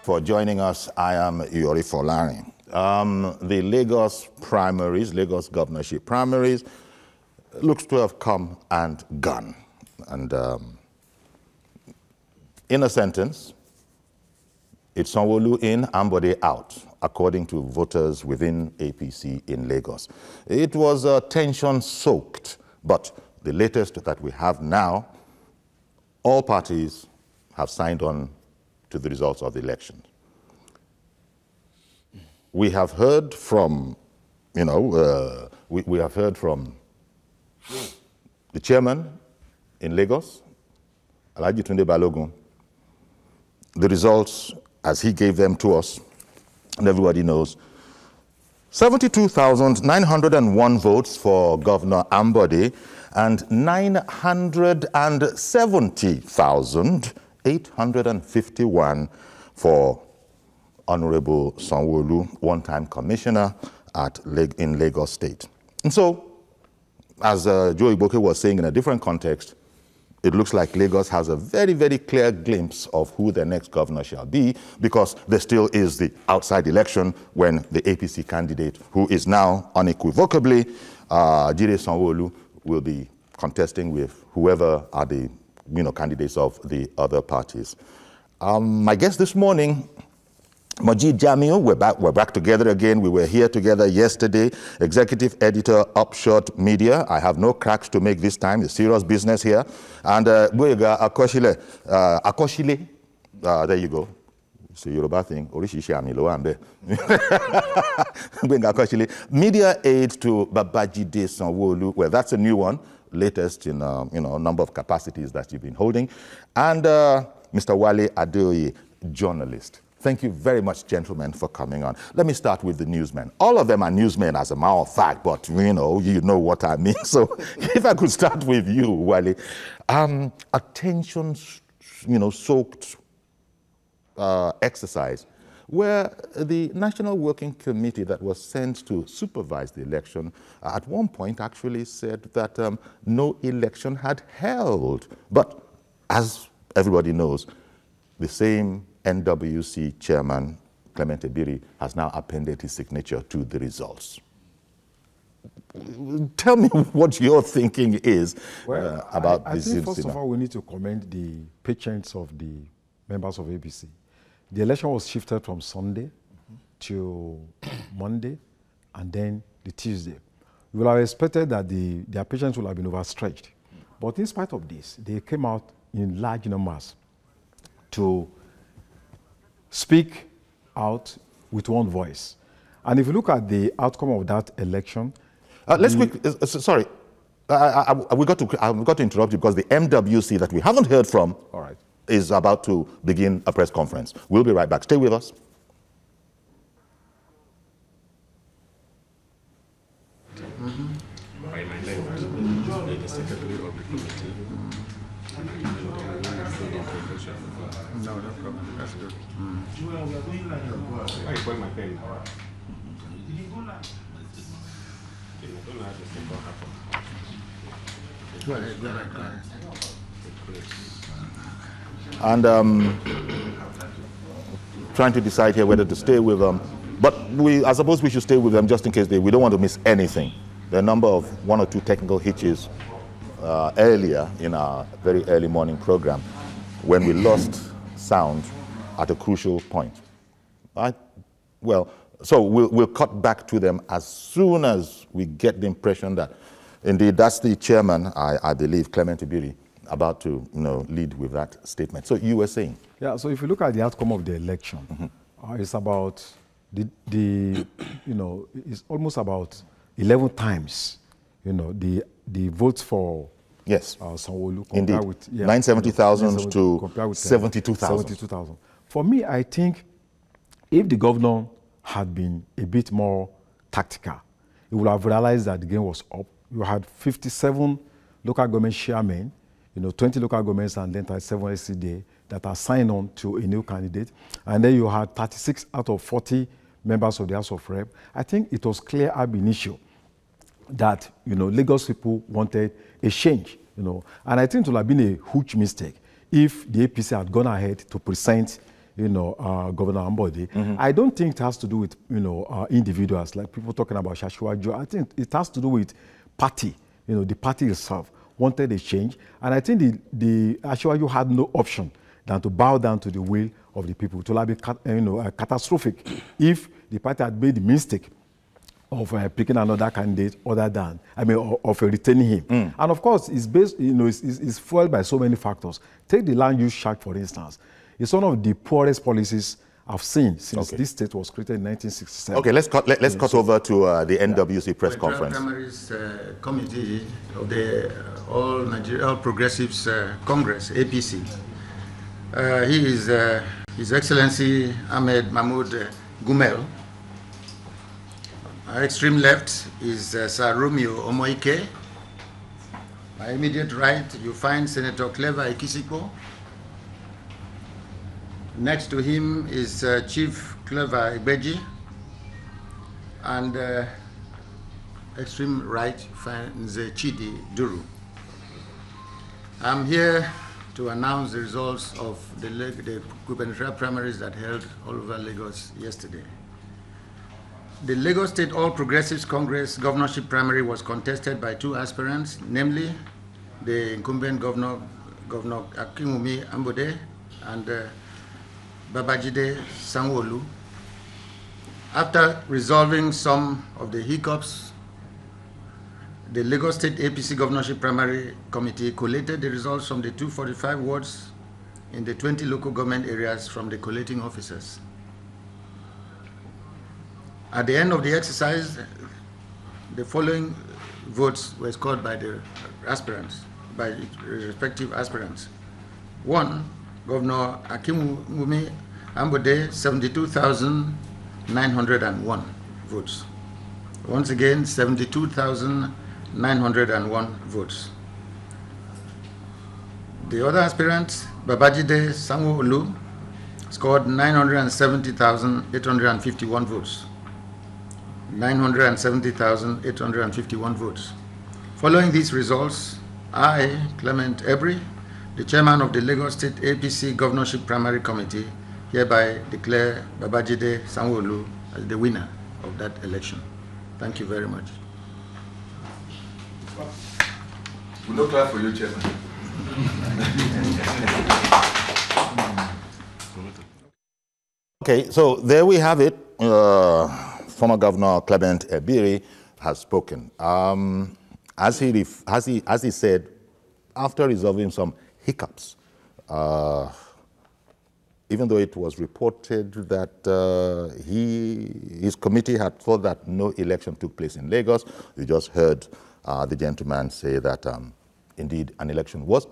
for joining us. I am Yori Folari. The Lagos primaries, Lagos governorship primaries, looks to have come and gone. And in a sentence, it's Sanwoolu In, Ambode Out, according to voters within APC in Lagos. It was tension-soaked, but the latest that we have now, all parties have signed on to the results of the election. We have heard from, we have heard from the chairman in Lagos, Alhaji Tunde Balogun. The results, as he gave them to us, and everybody knows, 72,901 votes for Governor Ambode and 970,851 for Honorable Sanwoolu, one-time commissioner in Lagos State. And so, as Joe Igboke was saying in a different context, it looks like Lagos has a very, very clear glimpse of who the next governor shall be, because there still is the outside election when the APC candidate, who is now unequivocally Jide Sanwoolu, will be contesting with whoever are the candidates of the other parties. My guest this morning, Majid Jamiu, we're back together again. We were here together yesterday. Executive editor, Upshot Media. I have no cracks to make this time. It's serious business here. And Boyega Akoshile. There you go. It's a Yoruba thing. Media aid to Babajide Sanwoolu. Well, that's a new one. Latest in a number of capacities that you've been holding. And Mr. Wale Adeoye, journalist. Thank you very much, gentlemen, for coming on. Let me start with the newsmen. All of them are newsmen, as a matter of fact, but you know what I mean. So if I could start with you, Wale. A tension-soaked exercise where the National Working Committee that was sent to supervise the election at one point actually said that no election had held. But as everybody knows, the same NWC chairman, Clement Ebiri, has now appended his signature to the results. Tell me what your thinking is about this incident. I think, first of all, we need to commend the patience of the members of APC. The election was shifted from Sunday to Monday and then the Tuesday. We would have expected that their patience would have been overstretched. But in spite of this, they came out in large numbers to speak out with one voice. And if you look at the outcome of that election... sorry, we got to interrupt you because the MWC that we haven't heard from is about to begin a press conference. We'll be right back. Stay with us. By my left, the secretary of the committee. No, no problem. That's good. I got my pen. And trying to decide here whether to stay with them. But I suppose we should stay with them just in case we don't want to miss anything. There are a number of one or two technical hitches earlier in our very early morning program when we lost sound at a crucial point. So we'll cut back to them as soon as we get the impression that, indeed, that's the chairman, I believe, Clement Ebiri, about to lead with that statement. So you were saying? Yeah, so if you look at the outcome of the election, it's about, it's almost about 11 times, the votes for Sanwoolu. Indeed, with, 970,000 to 72,000. For me, I think if the governor had been a bit more tactical, he would have realized that the game was up. You had 57 local government chairmen, 20 local governments and then 37 SCDA that are signed on to a new candidate. And then you had 36 out of 40 members of the House of Rep. I think it was clear ab initio that, Lagos people wanted a change, And I think it would have been a huge mistake if the APC had gone ahead to present Governor Ambode. I don't think it has to do with, individuals, like people talking about Shashiwaju. I think it has to do with party. The party itself wanted a change. And I think the Ashwaju had no option than to bow down to the will of the people. It would have been catastrophic if the party had made the mistake of picking another candidate other than, of retaining him. And of course, it's based, it's fueled by so many factors. Take the land use charge, for instance. It's one of the poorest policies I've seen since this state was created in 1967. Okay, let's cut over to the NWC press conference. Primaries committee of the All Progressives Congress, APC. He is His Excellency Ahmed Mahmoud Gumel. Our extreme left is Sir Romeo Omoike. My immediate right, you find Senator Clever Ikisiko. Next to him is Chief Clever Igbeji. And extreme right finds Chidi Duru. I'm here to announce the results of the gubernatorial primaries that held all over Lagos yesterday. The Lagos State All Progressives Congress governorship primary was contested by two aspirants, namely the incumbent Governor Akinwumi Ambode and Babajide Sanwoolu. After resolving some of the hiccups, the Lagos State APC Governorship Primary Committee collated the results from the 245 wards in the 20 local government areas from the collating officers. At the end of the exercise, the following votes were scored by the aspirants, by respective aspirants. 1, Governor Akinwumi Ambode, 72,901 votes. Once again, 72,901 votes. The other aspirant, Babajide Sanwoolu, scored 970,851 votes. 970,851 votes. Following these results, I, Clement Ebri, the chairman of the Lagos State APC Governorship Primary Committee, hereby declare Babajide Sanwoolu as the winner of that election. Thank you very much. We'll not clap for you, Chairman. Okay, so there we have it. Former Governor Clement Ebiri has spoken. As he said, after resolving some hiccups, even though it was reported that his committee had thought that no election took place in Lagos, you just heard the gentleman say that indeed an election was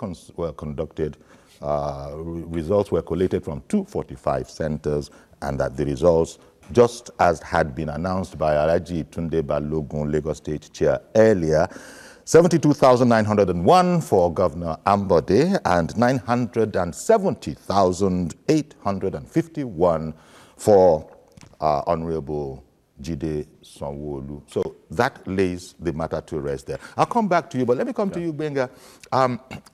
conducted, results were collated from 245 centers, and that the results, just as had been announced by Alhaji Tunde Balogun, Lagos State Chair, earlier, 72,901 for Governor Ambode and 970,851 for Honorable Jide Sanwoolu. So that lays the matter to rest there. I'll come back to you, but let me come to you, Benga.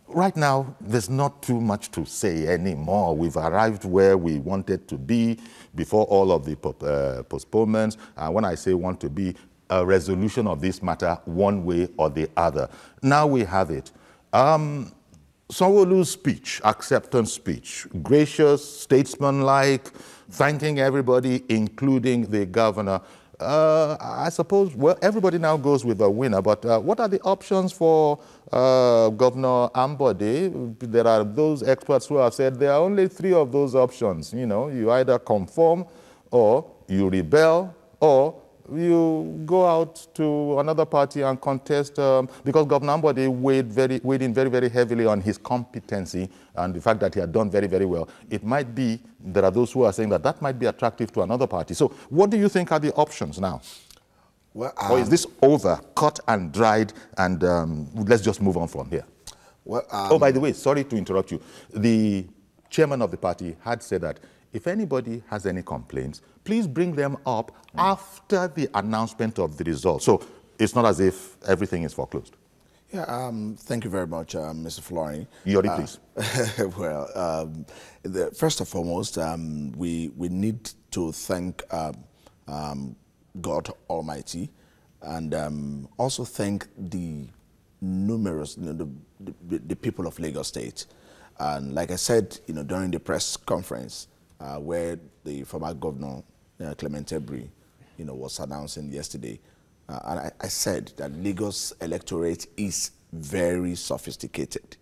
Right now, there's not too much to say anymore. We've arrived where we wanted to be before all of the postponements. When I say want to be, a resolution of this matter one way or the other. Now we have it. Sanwo-Olu's speech, acceptance speech, gracious, statesmanlike, thanking everybody, including the governor. I suppose, well, everybody now goes with a winner, but what are the options for Governor Ambode? There are those experts who have said there are only 3 of those options. You know, you either conform, or you rebel, or you go out to another party and contest, because Governor Ambode weighed in very, very heavily on his competency and the fact that he had done very, very well. It might be, there are those who are saying that that might be attractive to another party. So what do you think are the options now? Well, or is this over, cut and dried, and let's just move on from here? Well, oh, by the way, sorry to interrupt you. The chairman of the party had said that if anybody has any complaints, please bring them up after the announcement of the results. So it's not as if everything is foreclosed. Yeah, thank you very much, Mr. Florin. Yori, please. Well, first and foremost, we need to thank God Almighty, and also thank the numerous, the people of Lagos State. And like I said, during the press conference where the former governor Clement Ebri, was announcing yesterday, and I said that Lagos electorate is very sophisticated.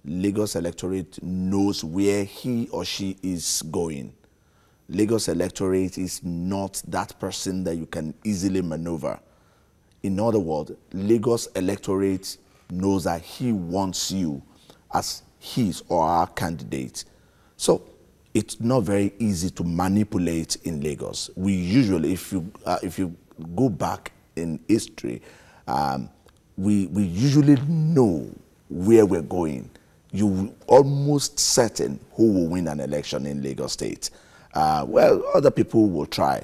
Lagos electorate knows where he or she is going. Lagos electorate is not that person that you can easily maneuver. In other words, Lagos electorate knows that he wants you as his or our candidate. So it's not very easy to manipulate in Lagos. We usually, if you go back in history, we usually know where we're going. You're almost certain who will win an election in Lagos State. Well, other people will try.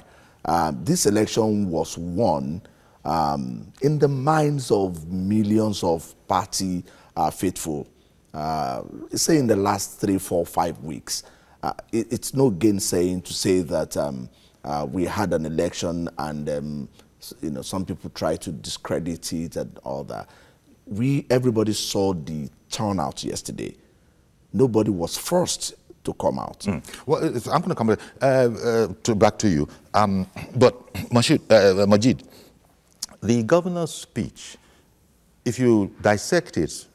This election was won in the minds of millions of party faithful. Say in the last 3, 4, 5 weeks. It's no gainsaying to say that we had an election and some people try to discredit it and all that. Everybody saw the turnout yesterday. Nobody was forced to come out. Well, I'm going to come back to you. But Majid, the governor's speech, if you dissect it,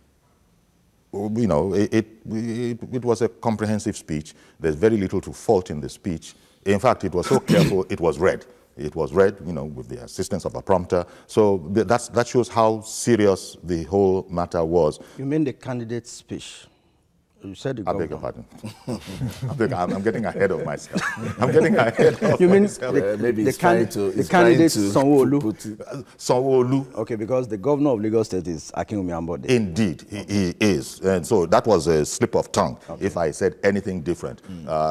it was a comprehensive speech. There's very little to fault in the speech. In fact, it was so careful, it was read. It was read, with the assistance of a prompter. So that shows how serious the whole matter was. You mean the candidate's speech? You said the governor. I beg your pardon. I'm getting ahead of myself. I'm getting ahead of you mean myself. Maybe the candidate Sanwoolu? Sanwoolu. Okay, because the governor of Lagos State is Akinwumi Ambode. Indeed, he is. And so that was a slip of tongue if I said anything different.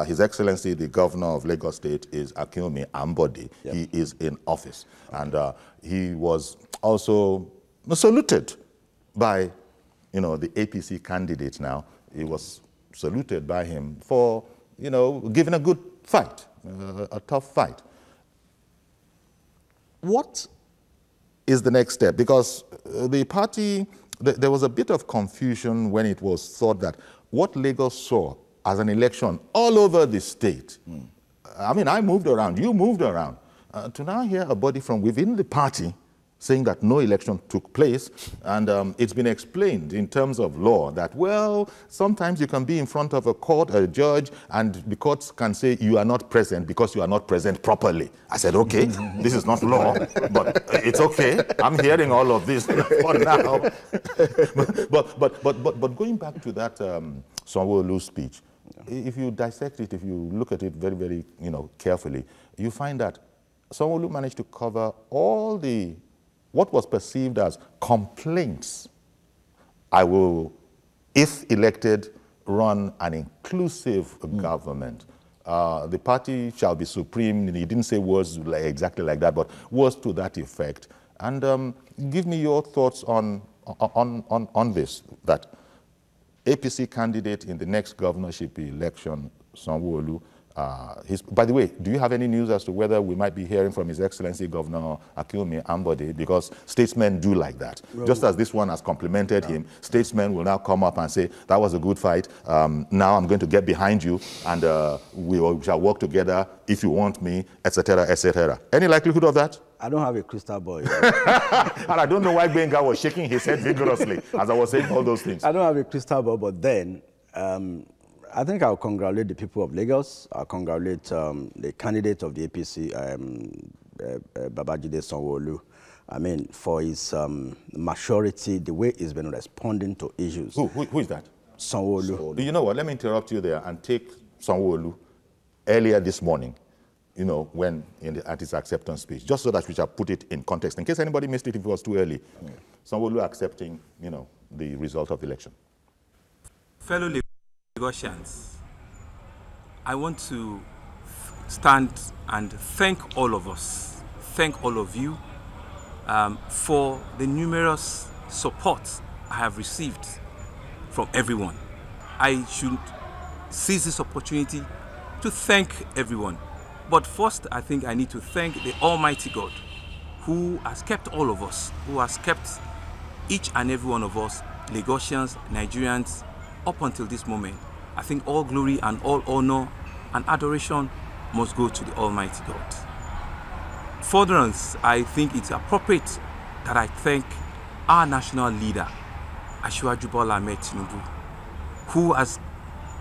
His Excellency, the governor of Lagos State, is Akinwumi Ambode. Yep. He is in office. And he was also saluted by, the APC candidate now. He was saluted by him for, giving a good fight, a tough fight. What is the next step? Because the party, there was a bit of confusion when it was thought that what Lagos saw as an election all over the state, I mean, I moved around, you moved around, to now hear a body from within the party saying that no election took place, and it's been explained in terms of law that, well, sometimes you can be in front of a court, a judge, and the courts can say you are not present because you are not present properly. I said, okay, this is not law, but it's okay. I'm hearing all of this for now. but going back to that Sanwo-Olu speech, if you dissect it, if you look at it very, very carefully, you find that Sanwo-Olu managed to cover all what was perceived as complaints. I will, if elected, run an inclusive government. The party shall be supreme. He didn't say words exactly like that, but words to that effect. And give me your thoughts on this, that APC candidate in the next governorship election, Sanwo-Olu, by the way, do you have any news as to whether we might be hearing from His Excellency Governor Akinwumi Ambode? Because statesmen do like that. Well, just as this one has complimented him, statesmen will now come up and say, that was a good fight. Now I'm going to get behind you and we shall work together if you want me, etc., etc. Any likelihood of that? I don't have a crystal ball. And I don't know why Benga was shaking his head vigorously as I was saying all those things. I don't have a crystal ball, but then I think I'll congratulate the people of Lagos. I'll congratulate the candidate of the APC, Babajide Sanwo-Olu. I mean, for his maturity, the way he's been responding to issues. Who is that? Sanwo-Olu. You know what? Let me interrupt you there and take Sanwo-Olu earlier this morning, when at his acceptance speech, just so that we shall put it in context, in case anybody missed it if it was too early. Sanwo-Olu accepting, the result of the election. Fellow Lagosians, I want to stand and thank all of us, thank all of you for the numerous support I have received from everyone. I should seize this opportunity to thank everyone. But first, I think I need to thank the Almighty God who has kept all of us, who has kept each and every one of us, Lagosians, Nigerians, up until this moment. I think all glory and all honor and adoration must go to the Almighty God. Furtherance, I think it's appropriate that I thank our national leader, Asiwaju Bola Ahmed Tinubu, who has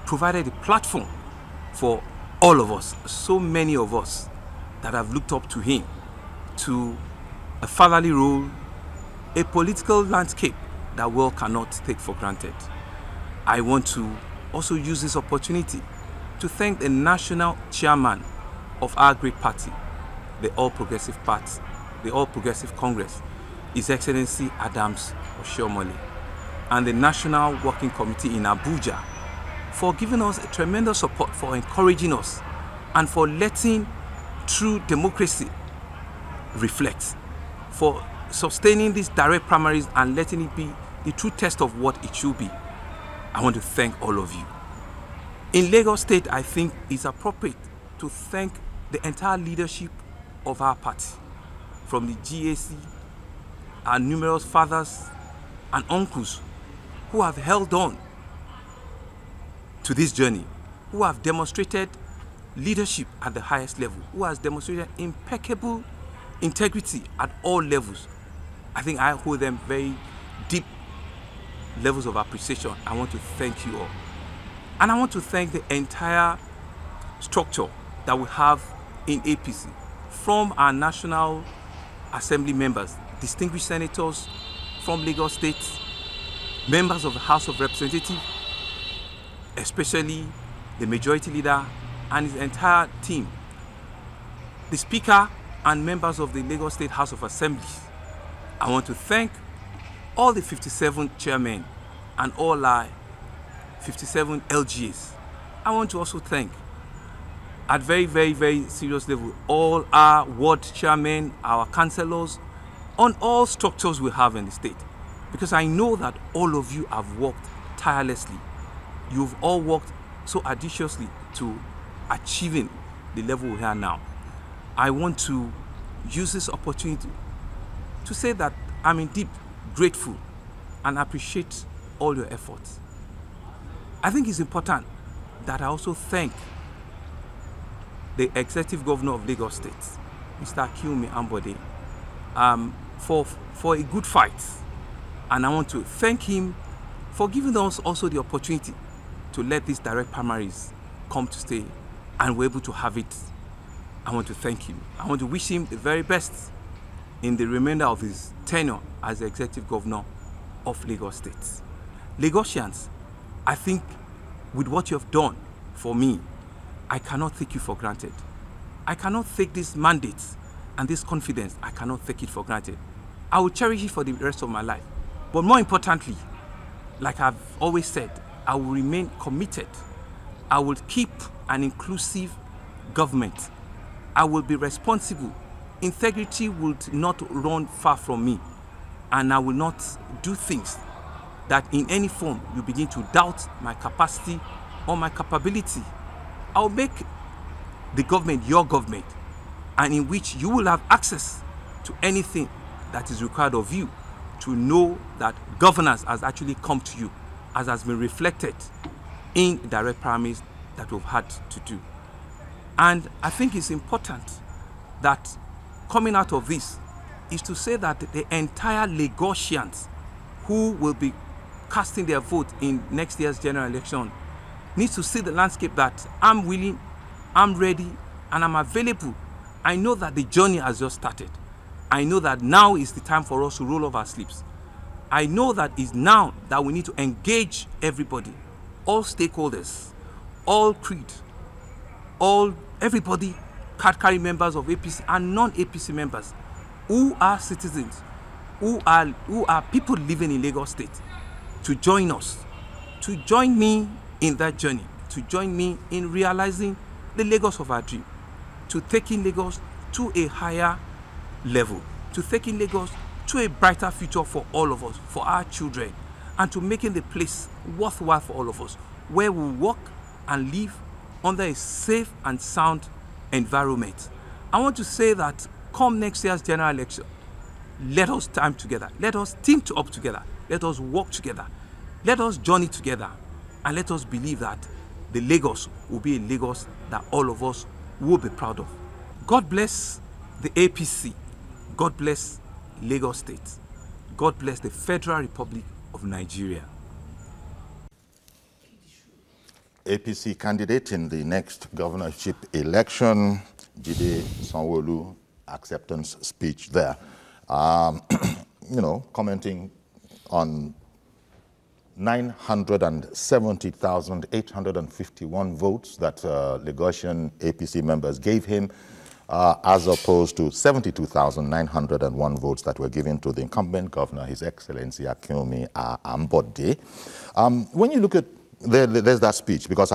provided a platform for all of us, so many of us that have looked up to him, to a fatherly role, a political landscape that world cannot take for granted. I want to also use this opportunity to thank the national chairman of our great party, the All Progressive Party, the All Progressive Congress, His Excellency Adams Oshiomhole, and the National Working Committee in Abuja for giving us a tremendous support, for encouraging us, and for letting true democracy reflect, for sustaining these direct primaries and letting it be the true test of what it should be. I want to thank all of you. In Lagos State, I think it's appropriate to thank the entire leadership of our party, from the GAC, our numerous fathers and uncles who have held on to this journey, who have demonstrated leadership at the highest level, who has demonstrated impeccable integrity at all levels. I think I hold them very deep levels of appreciation. I want to thank you all. And I want to thank the entire structure that we have in APC, from our National Assembly members, distinguished senators from Lagos State, members of the House of Representatives, especially the Majority Leader and his entire team, the Speaker and members of the Lagos State House of Assembly. I want to thank all the 57 chairmen and all our 57 LGAs. I want to also thank, at very serious level, all our ward chairmen, our councillors, on all structures we have in the state. Because I know that all of you have worked tirelessly. You've all worked so audaciously to achieving the level we are now. I want to use this opportunity to say that I'm indeed grateful and appreciate all your efforts. I think it's important that I also thank the Executive Governor of Lagos State, Mr. Ambode, for a good fight. And I want to thank him for giving us also the opportunity to let these direct primaries come to stay, and we're able to have it. I want to thank him. I want to wish him the very best in the remainder of his tenure as the Executive Governor of Lagos State. Lagosians, I think with what you have done for me, I cannot take you for granted. I cannot take this mandate and this confidence, I cannot take it for granted. I will cherish it for the rest of my life. But more importantly, like I've always said, I will remain committed. I will keep an inclusive government. I will be responsible. Integrity will not run far from me. And I will not do things that in any form you begin to doubt my capacity or my capability. I will make the government your government, and in which you will have access to anything that is required of you to know that governance has actually come to you, as has been reflected in direct primaries that we've had to do. And I think it's important that coming out of this is to say that the entire Lagosians who will be casting their vote in next year's general election needs to see the landscape that I'm willing, I'm ready, and I'm available. I know that the journey has just started. I know that now is the time for us to roll up our sleeves. I know that it's now that we need to engage everybody, all stakeholders, all creed, everybody, card-carrying members of APC and non-APC members, who are citizens, who are people living in Lagos State, to join us, to join me in that journey, to join me in realizing the Lagos of our dream, to taking Lagos to a higher level, to taking Lagos to a brighter future for all of us, for our children. and to making the place worthwhile for all of us, where we work and live under a safe and sound environment. I want to say that come next year's general election, let us time together, let us team up together, let us work together, let us journey together, and let us believe that the Lagos will be a Lagos that all of us will be proud of. God bless the APC. God bless Lagos State. God bless the Federal Republic of Nigeria. APC candidate in the next governorship election, Jide Sanwoolu, acceptance speech there. You know, commenting on 970,851 votes that Lagosian APC members gave him, as opposed to 72,901 votes that were given to the incumbent governor, His Excellency Akinwumi Ambode. When you look at, there's that speech, because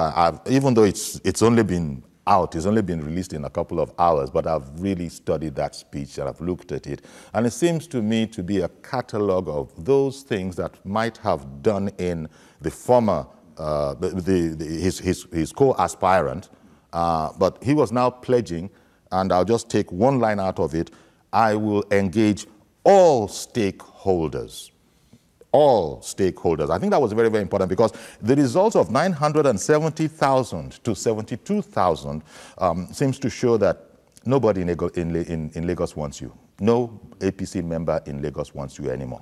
even though it's only been out, it's only been released in a couple of hours, but I've really studied that speech and I've looked at it. And it seems to me to be a catalogue of those things that might have done in the former, his co-aspirant, but he was now pledging, and I'll just take one line out of it: I will engage all stakeholders. All stakeholders. I think that was very, very important, because the result of 970,000 to 72,000 seems to show that nobody in Lagos wants you. No APC member in Lagos wants you anymore.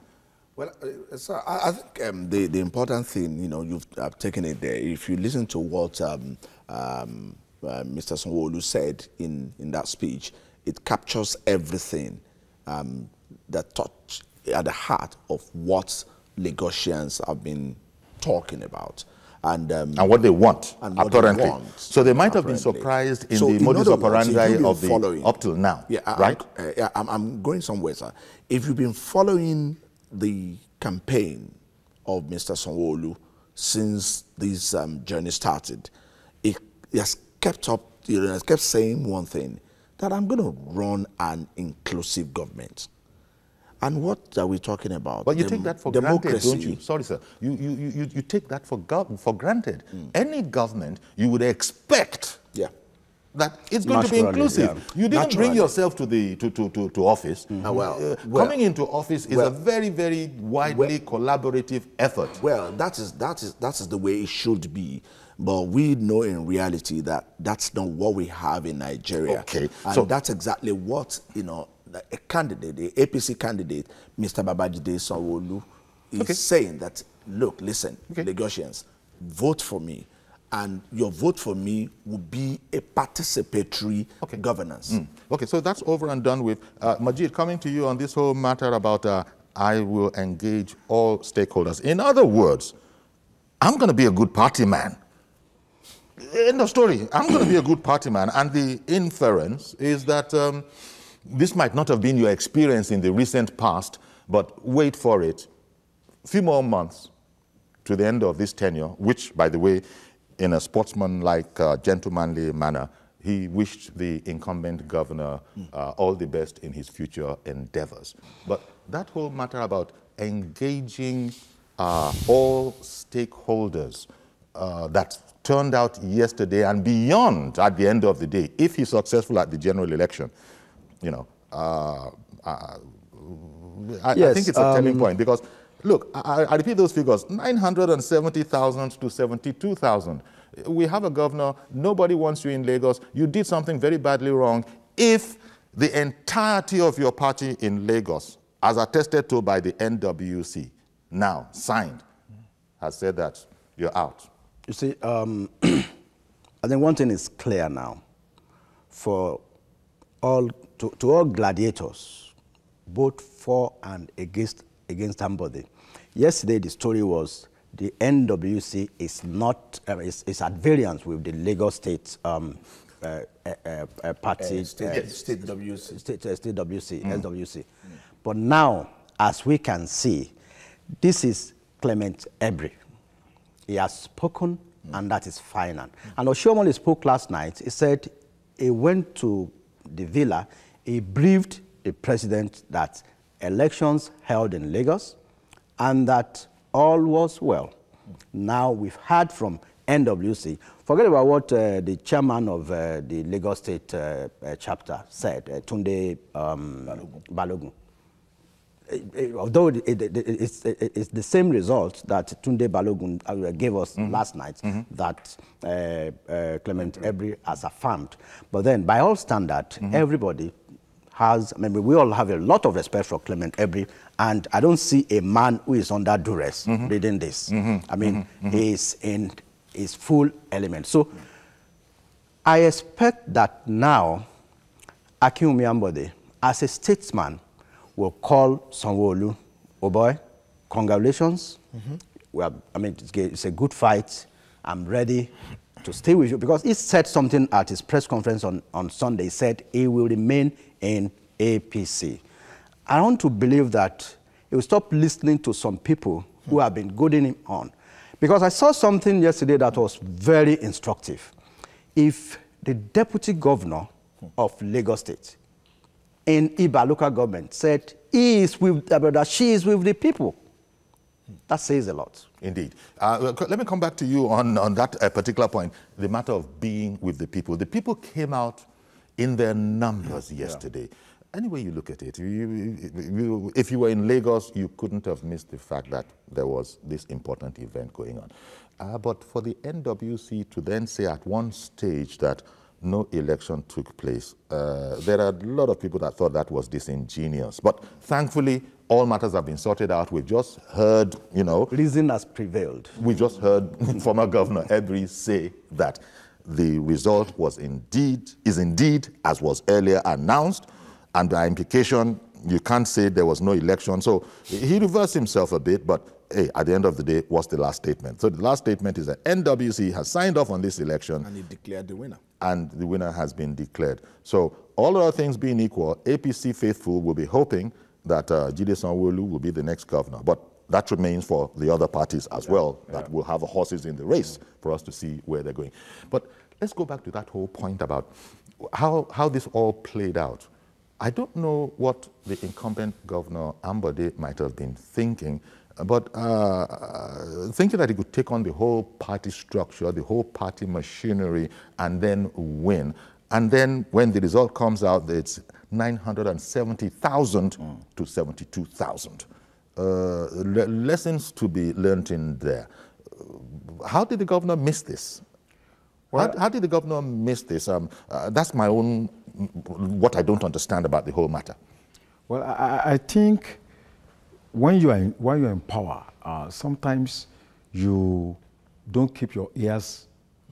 Well, so I think the important thing, you know, you've taken it there. If you listen to what Mr. Sanwoolu said in that speech, it captures everything that touch at the heart of what Lagosians have been talking about. And what they want, and what apparently. They want, so they might have been surprised in the modus operandi of the up till now, right? I'm going somewhere, sir. If you've been following the campaign of Mr. Sanwoolu since this journey started, he has kept up, has kept saying one thing, that I'm going to run an inclusive government. And what are we talking about? But you take that for granted, don't you? Sorry, sir. You take that for granted. Any government, you would expect that it's going to be inclusive. You didn't bring yourself to office. Coming into office is a very, very widely collaborative effort. Well, that is the way it should be. But we know in reality that that's not what we have in Nigeria. Okay. And so that's exactly what, you know, a candidate, the APC candidate, Mr. Babajide Sanwoolu, is saying that, look, listen, Lagosians, vote for me. And your vote for me will be a participatory governance. Okay, so that's over and done with. Majid, coming to you on this whole matter about I will engage all stakeholders. In other words, I'm going to be a good party man. End of story. I'm going to be a good party man. And the inference is that this might not have been your experience in the recent past, but wait for it. A few more months to the end of this tenure, which, by the way, in a sportsman-like, gentlemanly manner, he wished the incumbent governor all the best in his future endeavors. But that whole matter about engaging all stakeholders that turned out yesterday and beyond at the end of the day, if he's successful at the general election, you know, I think it's a turning point, because, look, I repeat those figures, 970,000 to 72,000. We have a governor, nobody wants you in Lagos, you did something very badly wrong. If the entirety of your party in Lagos, as attested to by the NWC, now signed, has said that you're out. You see, I think one thing is clear now. For all, to all gladiators, both for and against Ambode. Yesterday, the story was the NWC is not is at variance with the Lagos State party, State WC. SWC. But now, as we can see, this is Clement Ebri. He has spoken, and that is final. And Oshiomhole spoke last night. He said he went to the villa, he briefed the president that elections held in Lagos, and that all was well. Now we've heard from NWC. Forget about what the chairman of the Lagos State chapter said, Tunde Balogun. Although it's the same result that Tunde Balogun gave us last night, that Clement Ebri has affirmed. But then, by all standard, everybody has, I mean, we all have a lot of respect for Clement Ebri, and I don't see a man who is under duress reading this. I mean, he's in his full element. So I expect that now Akinwumi Ambode, as a statesman, will call Sanwoolu, oh boy, congratulations. Well, I mean, it's a good fight. I'm ready to stay with you, because he said something at his press conference on Sunday. He said he will remain in APC. I want to believe that he will stop listening to some people who have been goading him on. Because I saw something yesterday that was very instructive. If the deputy governor of Lagos State in Iba local government said he is with, that she is with the people, that says a lot. Indeed. Let me come back to you on that particular point, the matter of being with the people. The people came out in their numbers yesterday. Any way you look at it, if you were in Lagos, you couldn't have missed the fact that there was this important event going on. But for the NWC to then say at one stage that no election took place, there are a lot of people that thought that was disingenuous. But thankfully, all matters have been sorted out. We've just heard, you know... Reason has prevailed. We just heard former Governor Ebri say that the result was is indeed as was earlier announced, and by implication, you can't say there was no election. So he reversed himself a bit, but hey, at the end of the day, what's the last statement? So the last statement is that NWC has signed off on this election. And he declared the winner. And the winner has been declared. So all other things being equal, APC faithful will be hoping that Jide Sanwo-Olu will be the next governor. But that remains for the other parties as well, that will have horses in the race for us to see where they're going. But let's go back to that whole point about how this all played out. I don't know what the incumbent governor, Ambode, might have been thinking, but thinking that he could take on the whole party structure, the whole party machinery, and then win. And then when the result comes out, it's 970,000 to 72,000. Lessons to be learned in there. How did the governor miss this? Well, how did the governor miss this? That's my own, what I don't understand about the whole matter. Well, I think when you're in power, sometimes you don't keep your ears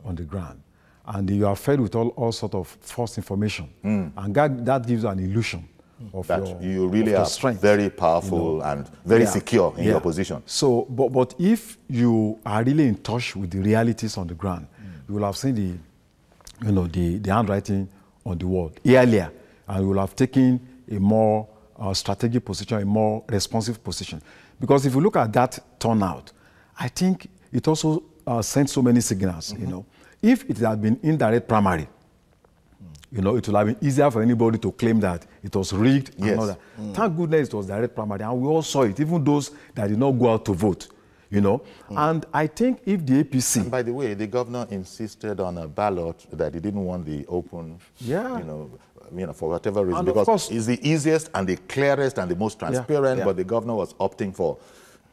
on the ground, and you are fed with all sorts of false information, and that gives you an illusion of that you really are strength, very powerful, you know, and very secure in your position. So, but if you are really in touch with the realities on the ground, you will have seen the handwriting on the wall earlier, and you will have taken a more strategic position, a more responsive position. Because if you look at that turnout, I think it also sent so many signals. You know, if it had been indirect primary, you know, it would have been easier for anybody to claim that it was rigged and all that. Thank goodness it was direct primary, and we all saw it, even those that did not go out to vote. You know, and I think if the APC... And by the way, the governor insisted on a ballot that he didn't want the open, you know, for whatever reason, because it's the easiest and the clearest and the most transparent, but the governor was opting for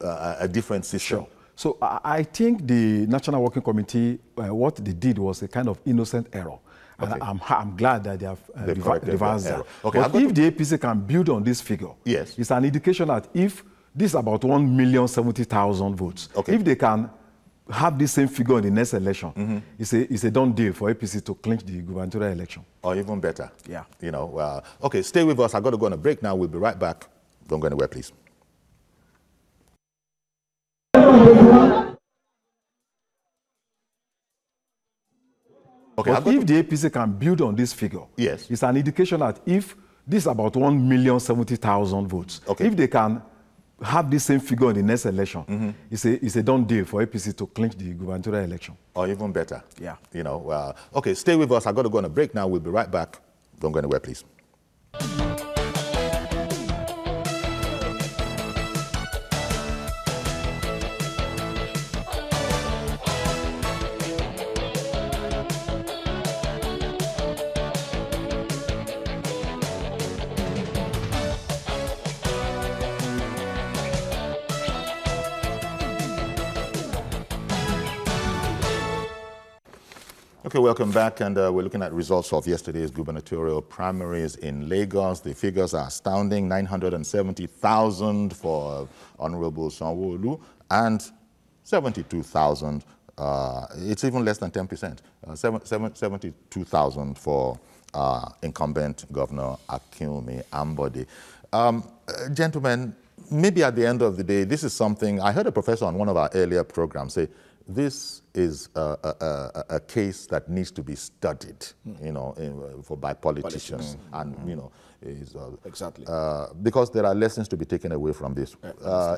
a different system. Sure. So I think the National Working Committee, what they did was a kind of innocent error. And I'm glad that they have reversed that. Okay, but if the APC can build on this figure, it's an indication that if this is about 1,070,000 votes. If they can have the same figure in the next election, it's a done deal for APC to clinch the gubernatorial election. Or even better. Yeah. You know, okay, stay with us. I've got to go on a break now. We'll be right back. Don't go anywhere, please. Okay, but if the APC can build on this figure, it's an indication that if this is about 1,070,000 votes, if they can have the same figure in the next election, it's a done deal for APC to clinch the gubernatorial election. Or even better. Yeah. You know, okay, stay with us. I've got to go on a break now. We'll be right back. Don't go anywhere, please. Okay, welcome back, and we're looking at results of yesterday's gubernatorial primaries in Lagos. The figures are astounding: 970,000 for Honorable Sanwoolu and 72,000. It's even less than 10%. 72,000 for incumbent Governor Akinwumi Ambode. Gentlemen, maybe at the end of the day, this is something I heard a professor on one of our earlier programs say. This is a case that needs to be studied, you know, by politicians, and you know, exactly because there are lessons to be taken away from this.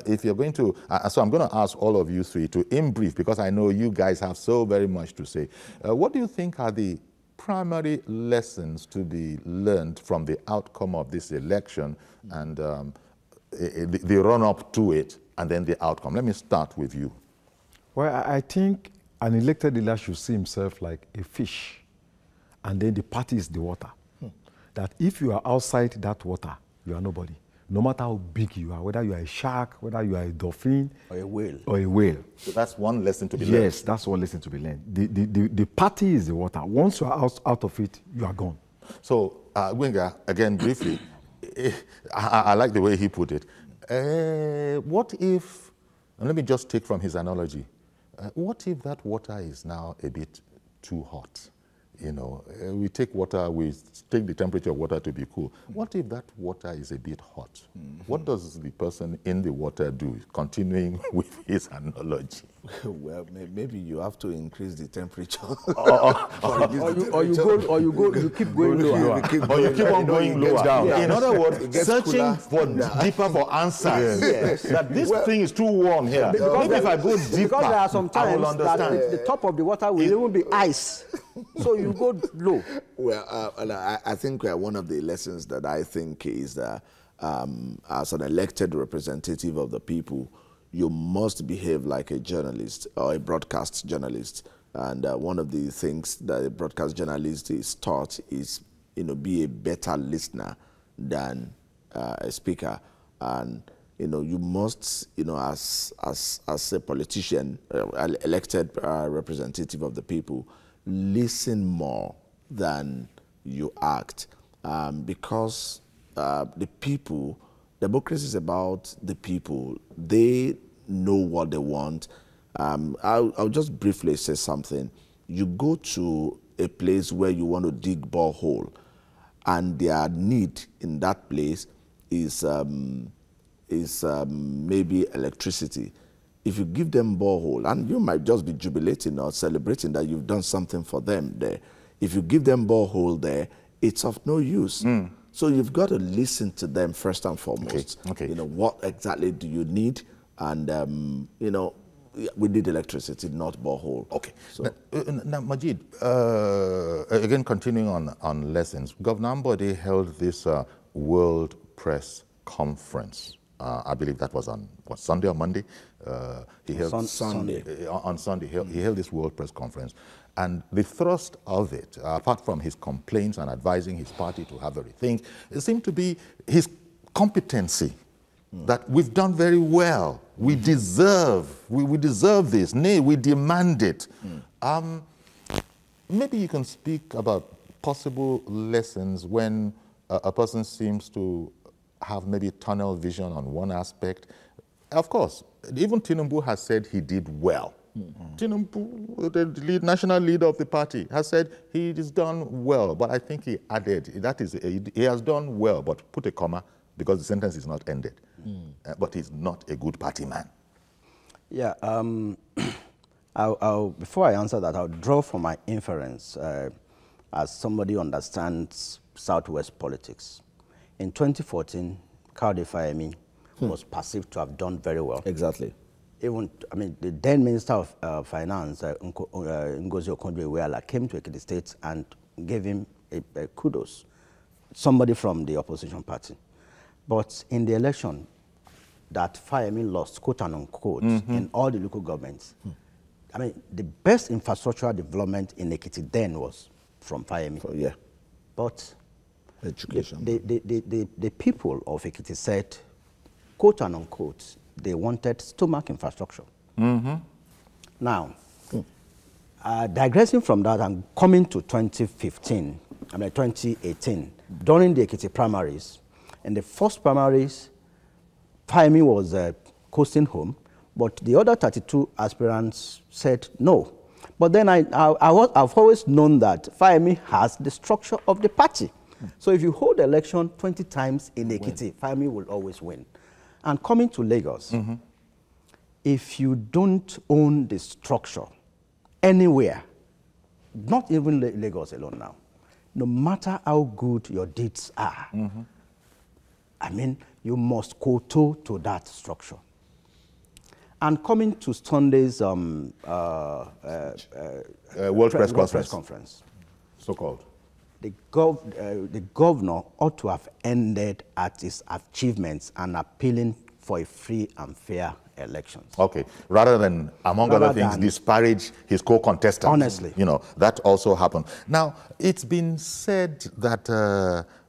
If you're going to, so I'm going to ask all of you three to, in brief, because I know you guys have so very much to say. What do you think are the primary lessons to be learned from the outcome of this election and the run-up to it, and then the outcome? Let me start with you. Well, I think an elected leader should see himself like a fish, and then the party is the water. That if you are outside that water, you are nobody. No matter how big you are, whether you are a shark, whether you are a dolphin, or a whale. So that's one lesson to be learned. Yes, that's one lesson to be learned. The party is the water. Once you are out of it, you are gone. So, Gwenga, again, briefly, I like the way he put it. What if, and let me just take from his analogy, what if that water is now a bit too hot? You know, we take water, we take the temperature of water to be cool. What if that water is a bit hot? What does the person in the water do? Continuing with his analogy. Well, maybe you have to increase the temperature. Or you keep going lower. Or you keep on going lower. Down. In other words, searching for deeper for answers. Yes. That this thing is too warm here. Maybe if I go deeper, because there are some I will times that understand. the top of the water will even be ice. So you go low. Well, I think one of the lessons that I think is that as an elected representative of the people, you must behave like a journalist or a broadcast journalist. And one of the things that a broadcast journalist is taught is, you know, be a better listener than a speaker. And you know, you must, you know, as a politician, elected representative of the people, listen more than you act, because the people, democracy is about the people. They know what they want. I'll just briefly say something. You go to a place where you want to dig borehole, and their need in that place is maybe electricity. If you give them borehole, and you might just be jubilating or celebrating that you've done something for them there. If you give them borehole there, it's of no use. So you've got to listen to them first and foremost. Okay. You know, what exactly do you need? And, you know, we need electricity, not borehole. Okay. So, now, Majid, again, continuing on lessons, Governor Ambode held this World Press Conference. I believe that was on Sunday or Monday. He held Sunday. On Sunday, he held this World Press Conference, and the thrust of it, apart from his complaints and advising his party to have a rethink, it seemed to be his competency. That we've done very well. We deserve this. Nay, we demand it. Maybe you can speak about possible lessons when a person seems to have maybe tunnel vision on one aspect. Of course, even Tinubu has said he did well. Tinubu, the national leader of the party, has said he has done well, but I think he added, that is, he has done well, but put a comma, because the sentence is not ended. But he's not a good party man. Yeah, before I answer that, I'll draw from my inference as somebody who understands Southwest politics. In 2014, Kayode Fayemi was perceived to have done very well. exactly. Even, I mean, the then Minister of Finance, Ngozi Okonjo-Iweala, came to Ekiti State and gave him a kudos, somebody from the opposition party. But in the election that Fayemi lost, quote and unquote, in all the local governments, I mean, the best infrastructural development in Ekiti then was from Fayemi. So, yeah. But Education. the people of Ekiti said, quote and unquote, they wanted stomach infrastructure. Now, Digressing from that and coming to 2018, during the Ekiti primaries, in the first primaries, Fayemi was coasting home, but the other 32 aspirants said no. But then I've always known that Fayemi has the structure of the party. So if you hold the election 20 times in Ekiti, Fayemi will always win. And coming to Lagos, if you don't own the structure anywhere, not even Lagos alone now, no matter how good your deeds are, I mean, you must kowtow to that structure. And coming to Sunday's World Press Conference, so-called. The governor ought to have ended at his achievements and appealing for a free and fair elections. Okay, rather than, among other things, disparage his co-contestants. Honestly. You know, that also happened. Now, it's been said that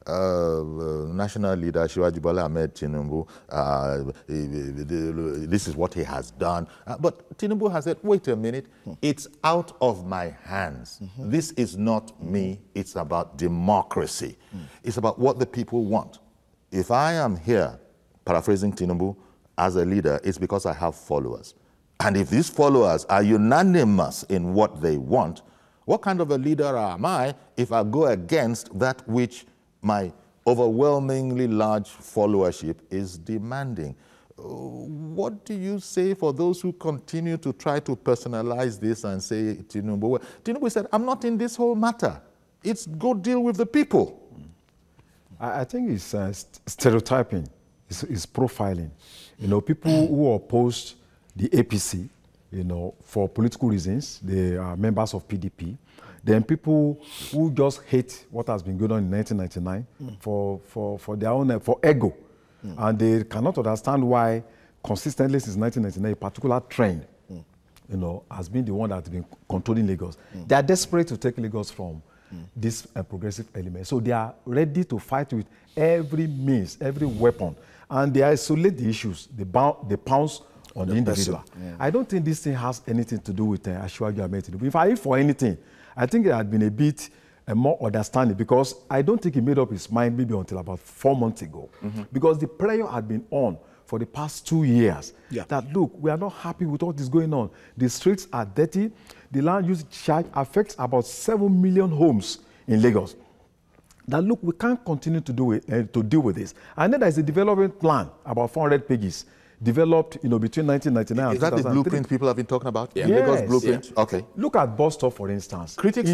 national leader Shivaji Bola Ahmed Tinubu, this is what he has done. But Tinubu has said, wait a minute, it's out of my hands. This is not me, it's about democracy. It's about what the people want. If I am here, paraphrasing Tinubu, as a leader, it's because I have followers. And if these followers are unanimous in what they want, what kind of a leader am I if I go against that which my overwhelmingly large followership is demanding? What do you say for those who continue to try to personalize this and say, Tinubu? Well, Tinubu said, I'm not in this whole matter. It's go deal with the people. I think it's stereotyping, it's profiling. You know, people who oppose the APC, you know, for political reasons, they are members of PDP. Then people who just hate what has been going on in 1999 for their own, for ego. And they cannot understand why consistently since 1999, a particular trend, you know, has been the one that's been controlling Lagos. They are desperate to take Lagos from this progressive element. So they are ready to fight with every means, every weapon. And they isolate the issues. They pounce on the individual. I don't think this thing has anything to do with Asiwaju Ahmed Tinubu. If for anything, I think it had been a bit more understanding, because I don't think he made up his mind maybe until about 4 months ago. Because the prayer had been on for the past 2 years that, look, we are not happy with what is going on. The streets are dirty. The land use charge affects about 7 million homes in Lagos. That, look, we can't continue to do it, to deal with this. And then there's a development plan, about 400 pages, developed, you know, between 1999 and 2003. Is that the bluept people have been talking about? Yes. Lagos blueprint? Okay. Look at bus stop, for instance. Critics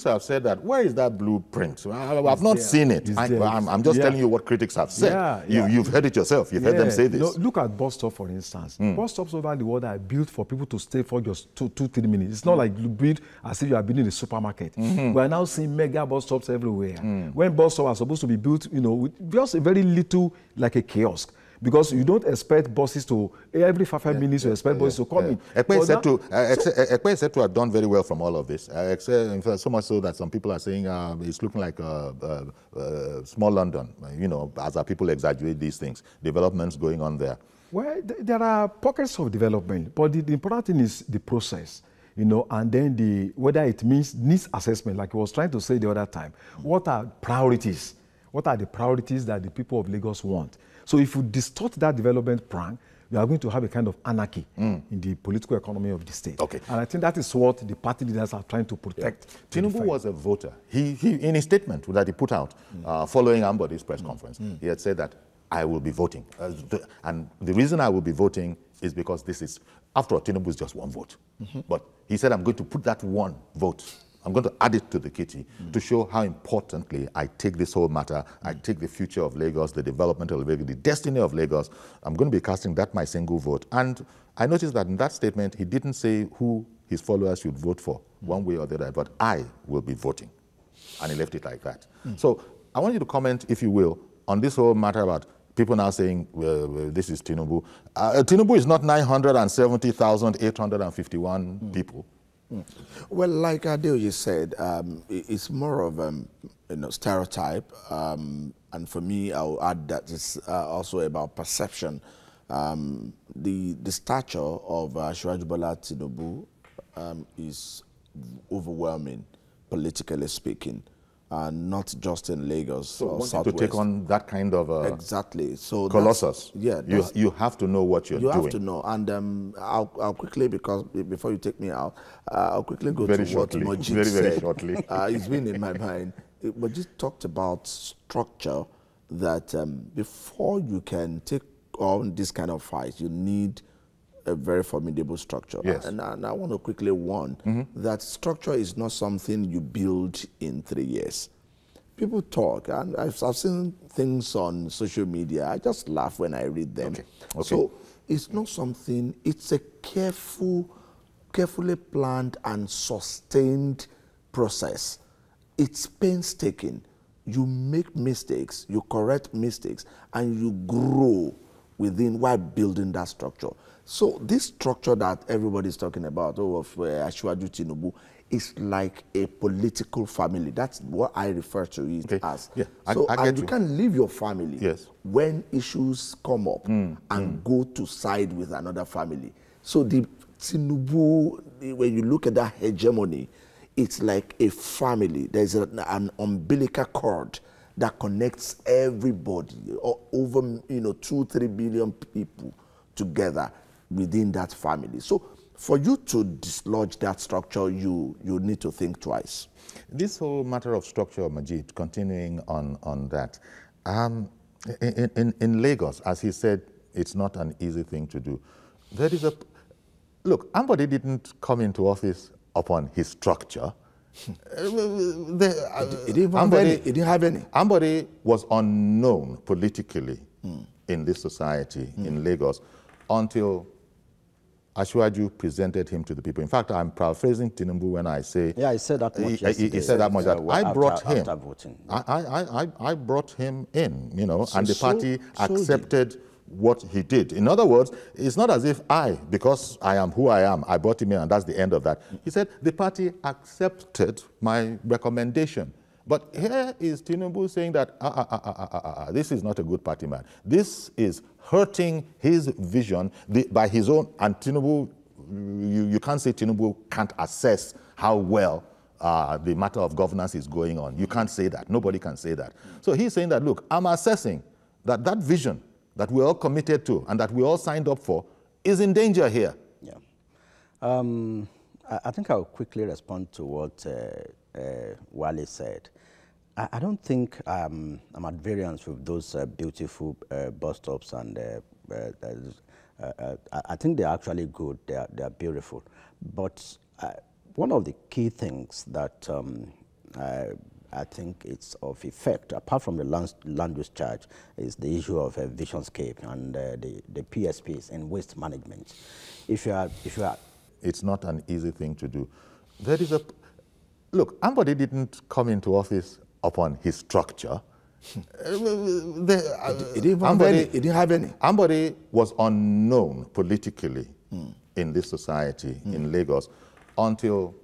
have said that, where is that blueprint? I've not seen it. I'm just telling you what critics have said. You've heard it yourself. You've heard them say this. No, look at bus stop, for instance. Bus stops over the world are built for people to stay for just 2-3 minutes. It's not like you build as if you are building a supermarket. We are now seeing mega bus stops everywhere. When bus stops are supposed to be built, you know, with just a very little, like a kiosk. Because you don't expect buses to, every 5 minutes you expect buses to come in. Ekpe is said to have done very well from all of this. In fact, so much so that some people are saying it's looking like small London, you know, as our people exaggerate these things. Developments going on there. Well, there are pockets of development, but the important thing is the process. You know, and then whether it means needs assessment, like I was trying to say the other time. What are priorities? What are the priorities that the people of Lagos want? So if you distort that development plan, you are going to have a kind of anarchy in the political economy of the state. Okay. And I think that is what the party leaders are trying to protect. Tinubu was a voter. He in his statement that he put out following Ambode's press conference, he had said that I will be voting. And the reason I will be voting is because this is, after all, Tinubu is just one vote. But he said, I'm going to put that one vote, I'm going to add it to the kitty to show how importantly I take this whole matter. I take the future of Lagos, the development of Lagos, the destiny of Lagos. I'm going to be casting that my single vote. And I noticed that in that statement, he didn't say who his followers should vote for, one way or the other, but I will be voting. And he left it like that. So I want you to comment, if you will, on this whole matter about people now saying, this is Tinubu. Tinubu is not 970,851 people. Well, like Adeoye said, it's more of a stereotype, and for me, I'll add that it's also about perception. The stature of Asiwaju Bola Tinubu is overwhelming, politically speaking, not just in Lagos so or wanting Southwest. to take on that kind of exactly. So colossus, yeah, you have to know what you're doing. You have to know, and I'll quickly, because before you take me out, I'll quickly go very to shortly. what Majid very said. shortly. It's been in my mind. Majid talked about structure, that before you can take on this kind of fight, you need a very formidable structure. Yes. And I want to quickly warn that structure is not something you build in 3 years. People talk, and I've seen things on social media. I just laugh when I read them. Okay. So it's not something, it's a carefully planned and sustained process. It's painstaking. You make mistakes, you correct mistakes, and you grow within while building that structure. So this structure that everybody's talking about, of Asiwaju Tinubu, is like a political family. That's what I refer to it as. Yeah, so I get you can't leave your family when issues come up and go to side with another family. So the Tinubu, when you look at that hegemony, it's like a family. There's an umbilical cord that connects everybody, over 2-3 billion people together within that family. So for you to dislodge that structure, you need to think twice. This whole matter of structure, Majid, continuing on that, in Lagos, as he said, it's not an easy thing to do. There is look, Ambode didn't come into office upon his structure. He didn't have any. Ambode was unknown politically in this society, in Lagos, until Asiwaju presented him to the people. In fact, I'm paraphrasing Tinubu when I say... Yeah, I said that much yesterday. He said that much. I brought him. After voting. I brought him in, and the party accepted what he did. In other words, it's not as if because I am who I am, I brought him in and that's the end of that. He said the party accepted my recommendation. But here is Tinubu saying that, this is not a good party man. This is hurting his vision by his own, and Tinubu, you can't say Tinubu can't assess how well the matter of governance is going on. You can't say that. Nobody can say that. So he's saying that, look, I'm assessing that that vision that we're all committed to and that we all signed up for is in danger here. Yeah. I think I'll quickly respond to what Wale said. I don't think I'm at variance with those beautiful bus stops, and I think they're actually good, they're beautiful. But one of the key things that I think it's of effect, apart from the land use charge, is the issue of Visionscape and the PSPs and waste management. If you are, it's not an easy thing to do. There is look, Ambode didn't come into office upon his structure. He didn't have any. Ambode was unknown politically in this society, in Lagos, until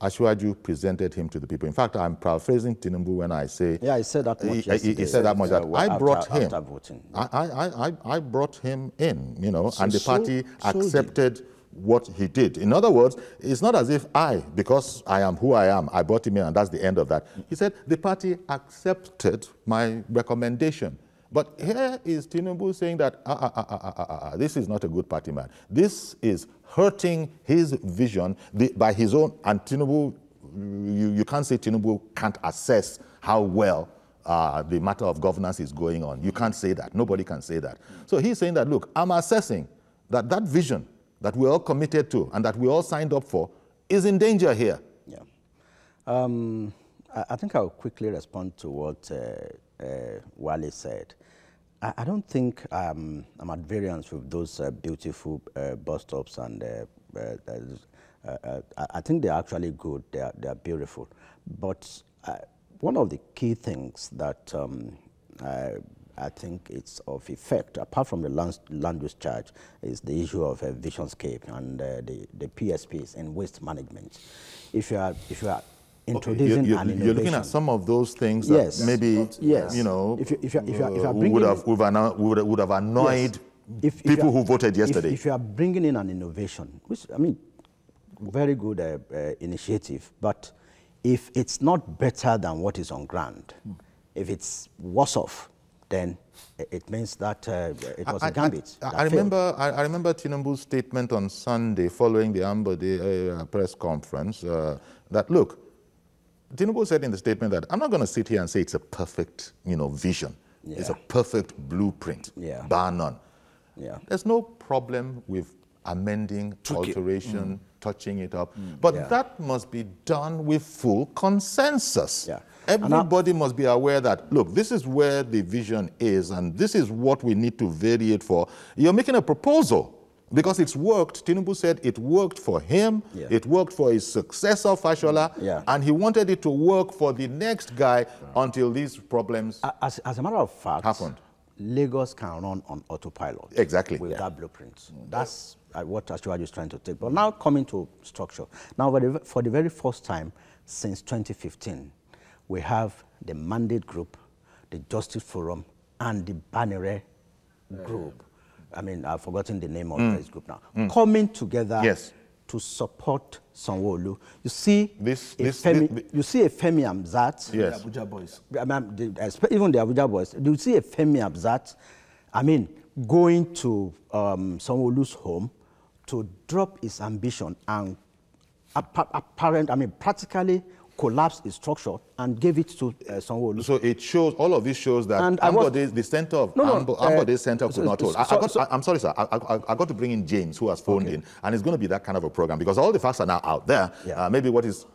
Asiwaju presented him to the people. In fact, I'm paraphrasing Tinubu when I say... Yeah, I said that much yesterday. He said that much. I brought him. After voting. I brought him in, and the party accepted what he did. In other words, it's not as if because I am who I am, I brought him in and that's the end of that. He said the party accepted my recommendation. But here is Tinubu saying that, this is not a good party man. This is hurting his vision by his own, and Tinubu, you can't say Tinubu can't assess how well the matter of governance is going on. You can't say that. Nobody can say that. So he's saying that, look, I'm assessing that that vision that we're all committed to and that we all signed up for is in danger here. Yeah. I think I'll quickly respond to what Wale said. I don't think I'm at variance with those beautiful bus stops, and I think they're actually good, they're beautiful. But one of the key things that I think it's of effect, apart from the land use charge, is the issue of Visionscape and the PSPs and waste management. If you are introducing an innovation, you're looking at some of those things that maybe would have annoyed people who voted yesterday. If you are bringing in an innovation, which I mean, very good initiative, but if it's not better than what is on ground, if it's worse off, then it means that it was a gambit. I remember Tinubu's statement on Sunday following the Ambode press conference that, look, Tinubu said in the statement that I'm not going to sit here and say it's a perfect, vision. Yeah. It's a perfect blueprint, bar none. Yeah. There's no problem with amending, alteration, touching it up. But that must be done with full consensus. Yeah. Everybody must be aware that, look, this is where the vision is, and this is what we need to vary it for. You're making a proposal because it's worked. Tinubu said it worked for him, it worked for his successor, Fashola, and he wanted it to work for the next guy until these problems As a matter of fact, happened. Lagos can run on autopilot. Exactly. With that blueprint. That's what Ashwaj is trying to take. But now coming to structure. Now, for the very first time since 2015, we have the Mandate Group, the Justice Forum, and the Banere Group. I mean, I've forgotten the name of this group now. Coming together to support Sanwoolu. You see, you see a Femi Amzat. Yes. The Abuja boys. Even the Abuja boys. You see a Femi Amzat, I mean, going to Sanwoolu's home to drop his ambition and practically collapsed his structure and gave it to Sanwoolu. So it shows, all of this shows that Ambode, the center of Ambode Center could not hold. I'm sorry, sir. I got to bring in James, who has phoned in, and it's going to be that kind of a program because all the facts are now out there. Maybe what is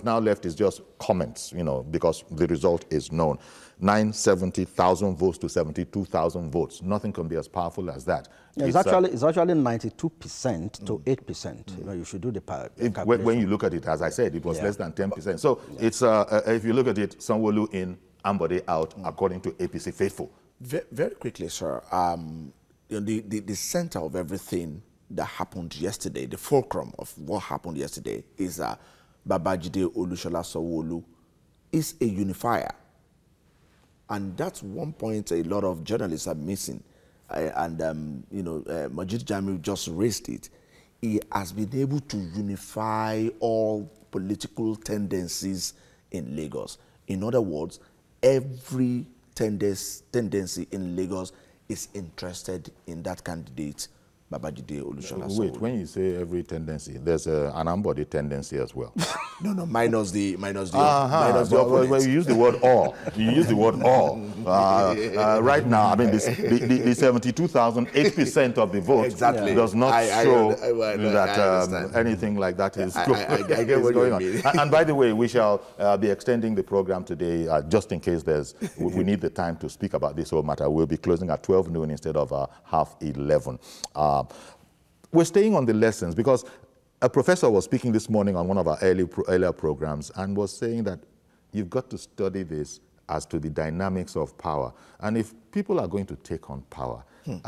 now left is just comments, because the result is known. 970,000 votes to 72,000 votes. Nothing can be as powerful as that. It's actually 92% to 8%. You should do the calculation. When you look at it, as I said, it was less than 10%. So it's if you look at it, Sanwoolu in, Ambode out, according to APC faithful. Very quickly, sir. The center of everything that happened yesterday, the fulcrum of what happened yesterday, is Babajide Olusola Sanwo-Olu is a unifier. And that's one point a lot of journalists are missing. Majid Jamiu just raised it. He has been able to unify all political tendencies in Lagos. In other words, every tendency in Lagos is interested in that candidate, Babajide Olusola Sanwo-Olu. Wait, when you say every tendency, there's an Ambode tendency as well. No, minus the opponent. Well, you use the word all. You use the word all. Right now, I mean, the 72,000, 8% of the vote does not show that anything like that is going on. And by the way, we shall be extending the program today just in case we need the time to speak about this whole matter. We'll be closing at 12 noon instead of 11:30. We're staying on the lessons because a professor was speaking this morning on one of our earlier programs and was saying that you've got to study this as to the dynamics of power. And if people are going to take on power,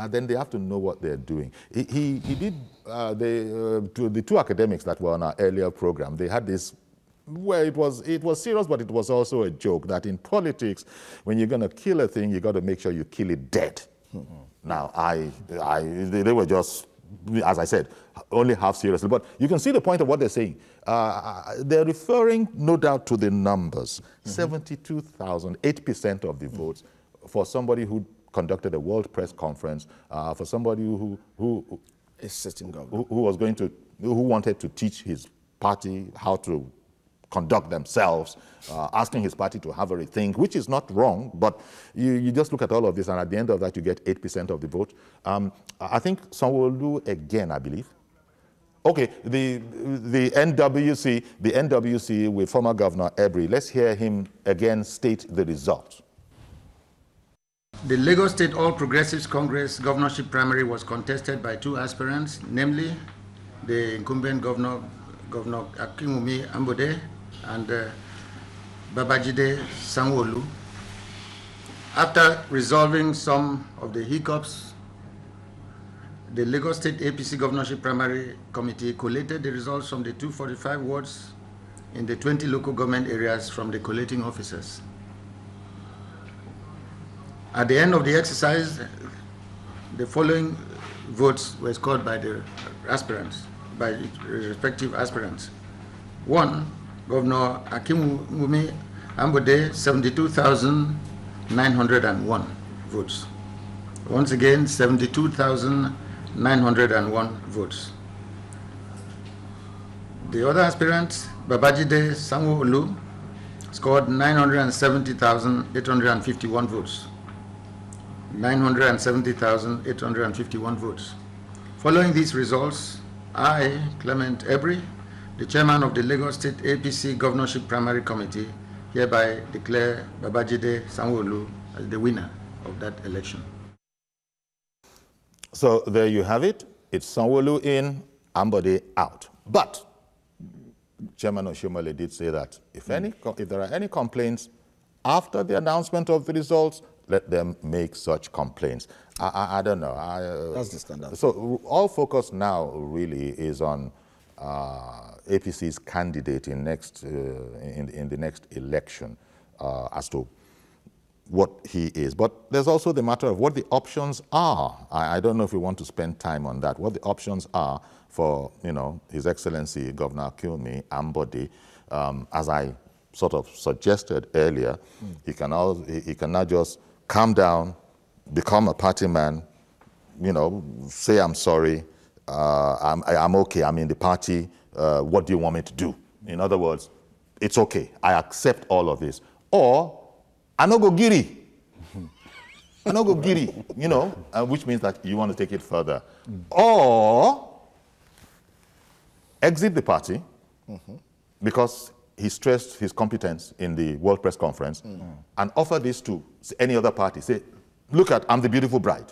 then they have to know what they're doing. He did, the two academics that were on our earlier program, they had this, well, it was serious, but it was also a joke that in politics, when you're going to kill a thing, you got to make sure you kill it dead. Now, they were just, as I said, only half seriously. But you can see the point of what they're saying. They're referring, no doubt, to the numbers. 72,000, 8% of the votes for somebody who conducted a world press conference, for somebody who is sitting governor, who wanted to teach his party how to conduct themselves, asking his party to have a rethink, which is not wrong, but you just look at all of this, and at the end of that, you get 8% of the vote. I think Sanwo-Olu again, I believe. Okay, the NWC with former Governor Ebri. Let's hear him again state the result. The Lagos State All Progressives Congress governorship primary was contested by two aspirants, namely the incumbent Governor Akinwumi Ambode and Babajide Sanwo-Olu. After resolving some of the hiccups, the Lagos State APC Governorship Primary Committee collated the results from the 245 wards in the 20 local government areas from the collating officers. At the end of the exercise, the following votes were scored by the aspirants. by its respective aspirants. 1. Governor Akinwumi Ambode, 72,901 votes. Once again, 72,901 votes. The other aspirant, Babajide Sanwoolu, scored 970,851 votes. 970,851 votes. Following these results, I, Clement Ebri, the chairman of the Lagos State APC Governorship Primary Committee, hereby declare Babajide Sanwoolu as the winner of that election. So there you have it. It's Sanwoolu in, Ambode out. But Chairman Oshomole did say that if there are any complaints after the announcement of the results, let them make such complaints. I don't know. That's the standard. So all focus now really is on APC's candidate in the next election as to what he is. But there's also the matter of what the options are. I don't know if we want to spend time on that. What the options are for, His Excellency Governor Akinwumi Ambode, as I sort of suggested earlier, he can now just calm down, become a party man, say I'm sorry, I'm okay, I'm in the party, what do you want me to do? In other words, it's okay, I accept all of this. Or, I no go giri. I no go giri, which means that you want to take it further. Or, exit the party, because he stressed his competence in the World Press Conference, and offer this to any other party. Say, look I'm the beautiful bride.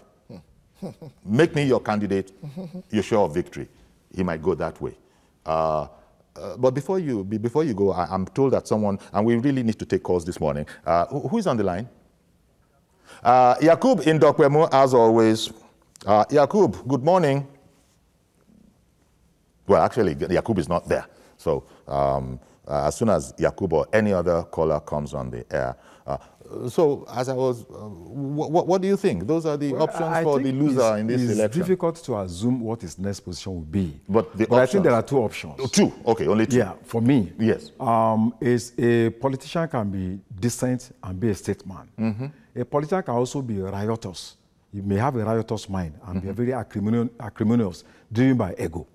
Make me your candidate, you're sure of victory. He might go that way. But before you go, I'm told that someone, and we really need to take calls this morning. Who is on the line? Yakub in Dokwemo, as always. Yakub, good morning. Well, actually, Yakub is not there. So as soon as Yakub or any other caller comes on the air. So as I was, what do you think? Those are the options for the loser in this election. It's difficult to assume what his next position will be. But I think there are two options. Two? Okay, only two. Yeah, for me. Yes. Is a politician can be decent and be a statesman. A politician can also be riotous. You may have a riotous mind and be very acrimonious, driven by ego.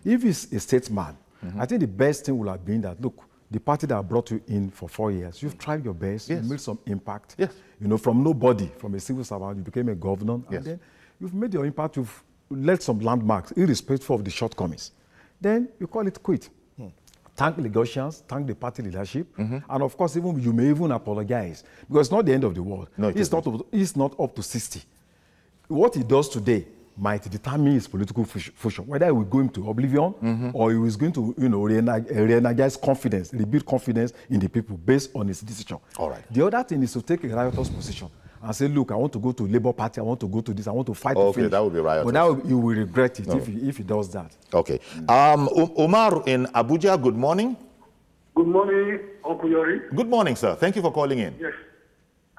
If he's a statesman, I think the best thing would have been that, look, the party that brought you in for 4 years, you've tried your best, you've made some impact. Yes. From nobody, from a civil servant, you became a governor, and then you've made your impact, you've left some landmarks, irrespective of the shortcomings. Then you call it quit. Thank Lagosians, thank the party leadership, and of course, you may even apologize, because it's not the end of the world. No, it's not up to 60. What he does today might determine his political future, whether he will go into oblivion or he is going to, re-energize confidence, rebuild confidence in the people based on his decision. All right. The other thing is to take a riotous position and say, look, I want to go to Labour Party, I want to go to this, I want to fight to finish. That would be riotous. But now you will regret it if he does that. Okay. Omar in Abuja, good morning. Good morning, Uncle Yori. Good morning, sir. Thank you for calling in. Yes.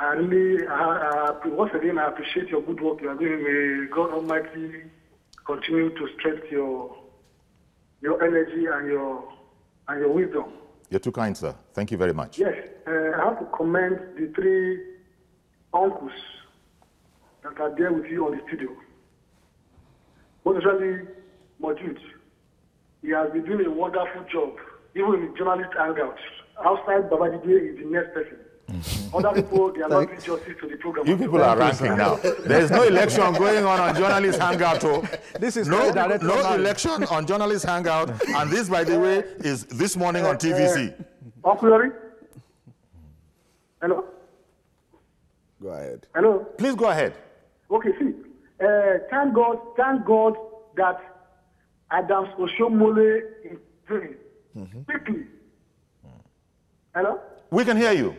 Once again, I appreciate your good work you are doing. May God Almighty continue to strengthen your energy and your wisdom. You're too kind, sir. Thank you very much. Yes, I have to commend the three uncles that are there with you on the studio. Especially Majid. He has been doing a wonderful job, even in the journalist hangouts. Outside Babajide is the next person. Other people, they are not doing justice to the program. You people are ranking now. There is no election going on Journalist Hangout. This is no election on Journalist Hangout. And this, by the way, is this morning on TVC. Hello? Go ahead. Hello? Please go ahead. Okay, see. Thank God that Adams Oshomole is doing quickly. Hello? We can hear you.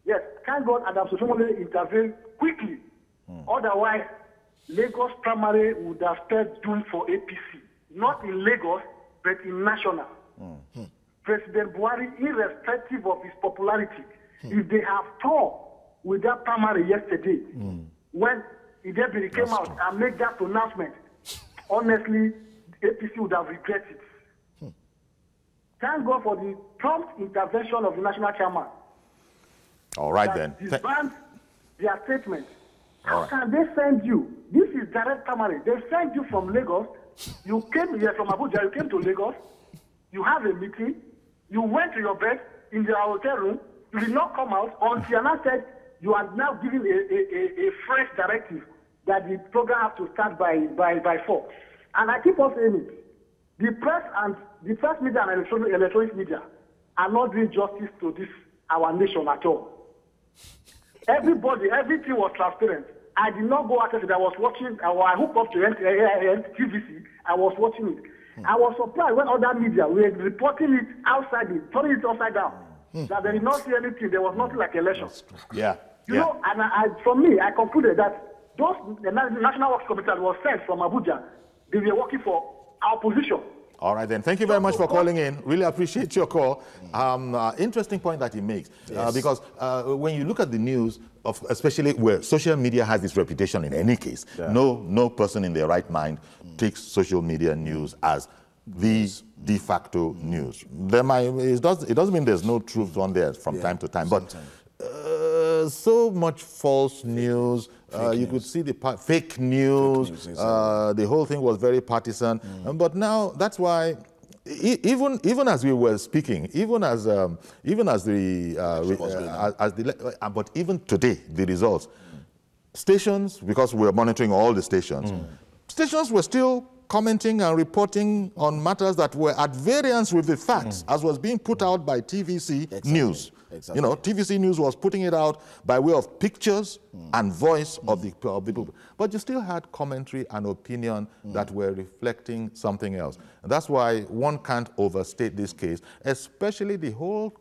Yes, thank God Adams Oshomole intervened quickly. Otherwise, Lagos primary would have spelled doom for APC. Not in Lagos, but in national. President Buhari, irrespective of his popularity, if they have talked with that primary yesterday, when Idebiri came out and made that pronouncement, honestly, APC would have regretted it. Thank God for the prompt intervention of the national chairman. All right, then. Disband their statement. How can they send you? This is direct primary. They send you from Lagos. You came here from Abuja. You came to Lagos. You have a meeting. You went to your bed in the hotel room. You did not come out until you now said you are now giving a fresh directive that the program has to start by 4. And I keep on saying it. The press media and electronic media are not doing justice to this our nation at all. Everybody, everything was transparent. I did not go out there. I was watching. I hooked up to TVC. I was watching it. I was surprised when other media were reporting it outside it, turning it upside down. That they did not see anything. There was nothing like elections. Yeah. You know, and for me, I concluded that the National Works Committee that was sent from Abuja, they were working for our position. All right, then. Thank you very much for calling in. Really appreciate your call. Interesting point that he makes. Yes. Because when you look at the news, especially where social media has its reputation in any case, no person in their right mind takes social media news as the de facto news. It doesn't mean there's no truth on there from time to time, but so much false news. You could see the fake news. Exactly. The whole thing was very partisan. But now that's why, even as we were speaking, but even today, the results, stations, because we're monitoring all the stations, stations were still commenting and reporting on matters that were at variance with the facts, as was being put out by TVC News. Exactly. You know, TVC News was putting it out by way of pictures and voice of the people. But you still had commentary and opinion that were reflecting something else. And that's why one can't overstate this case, especially the whole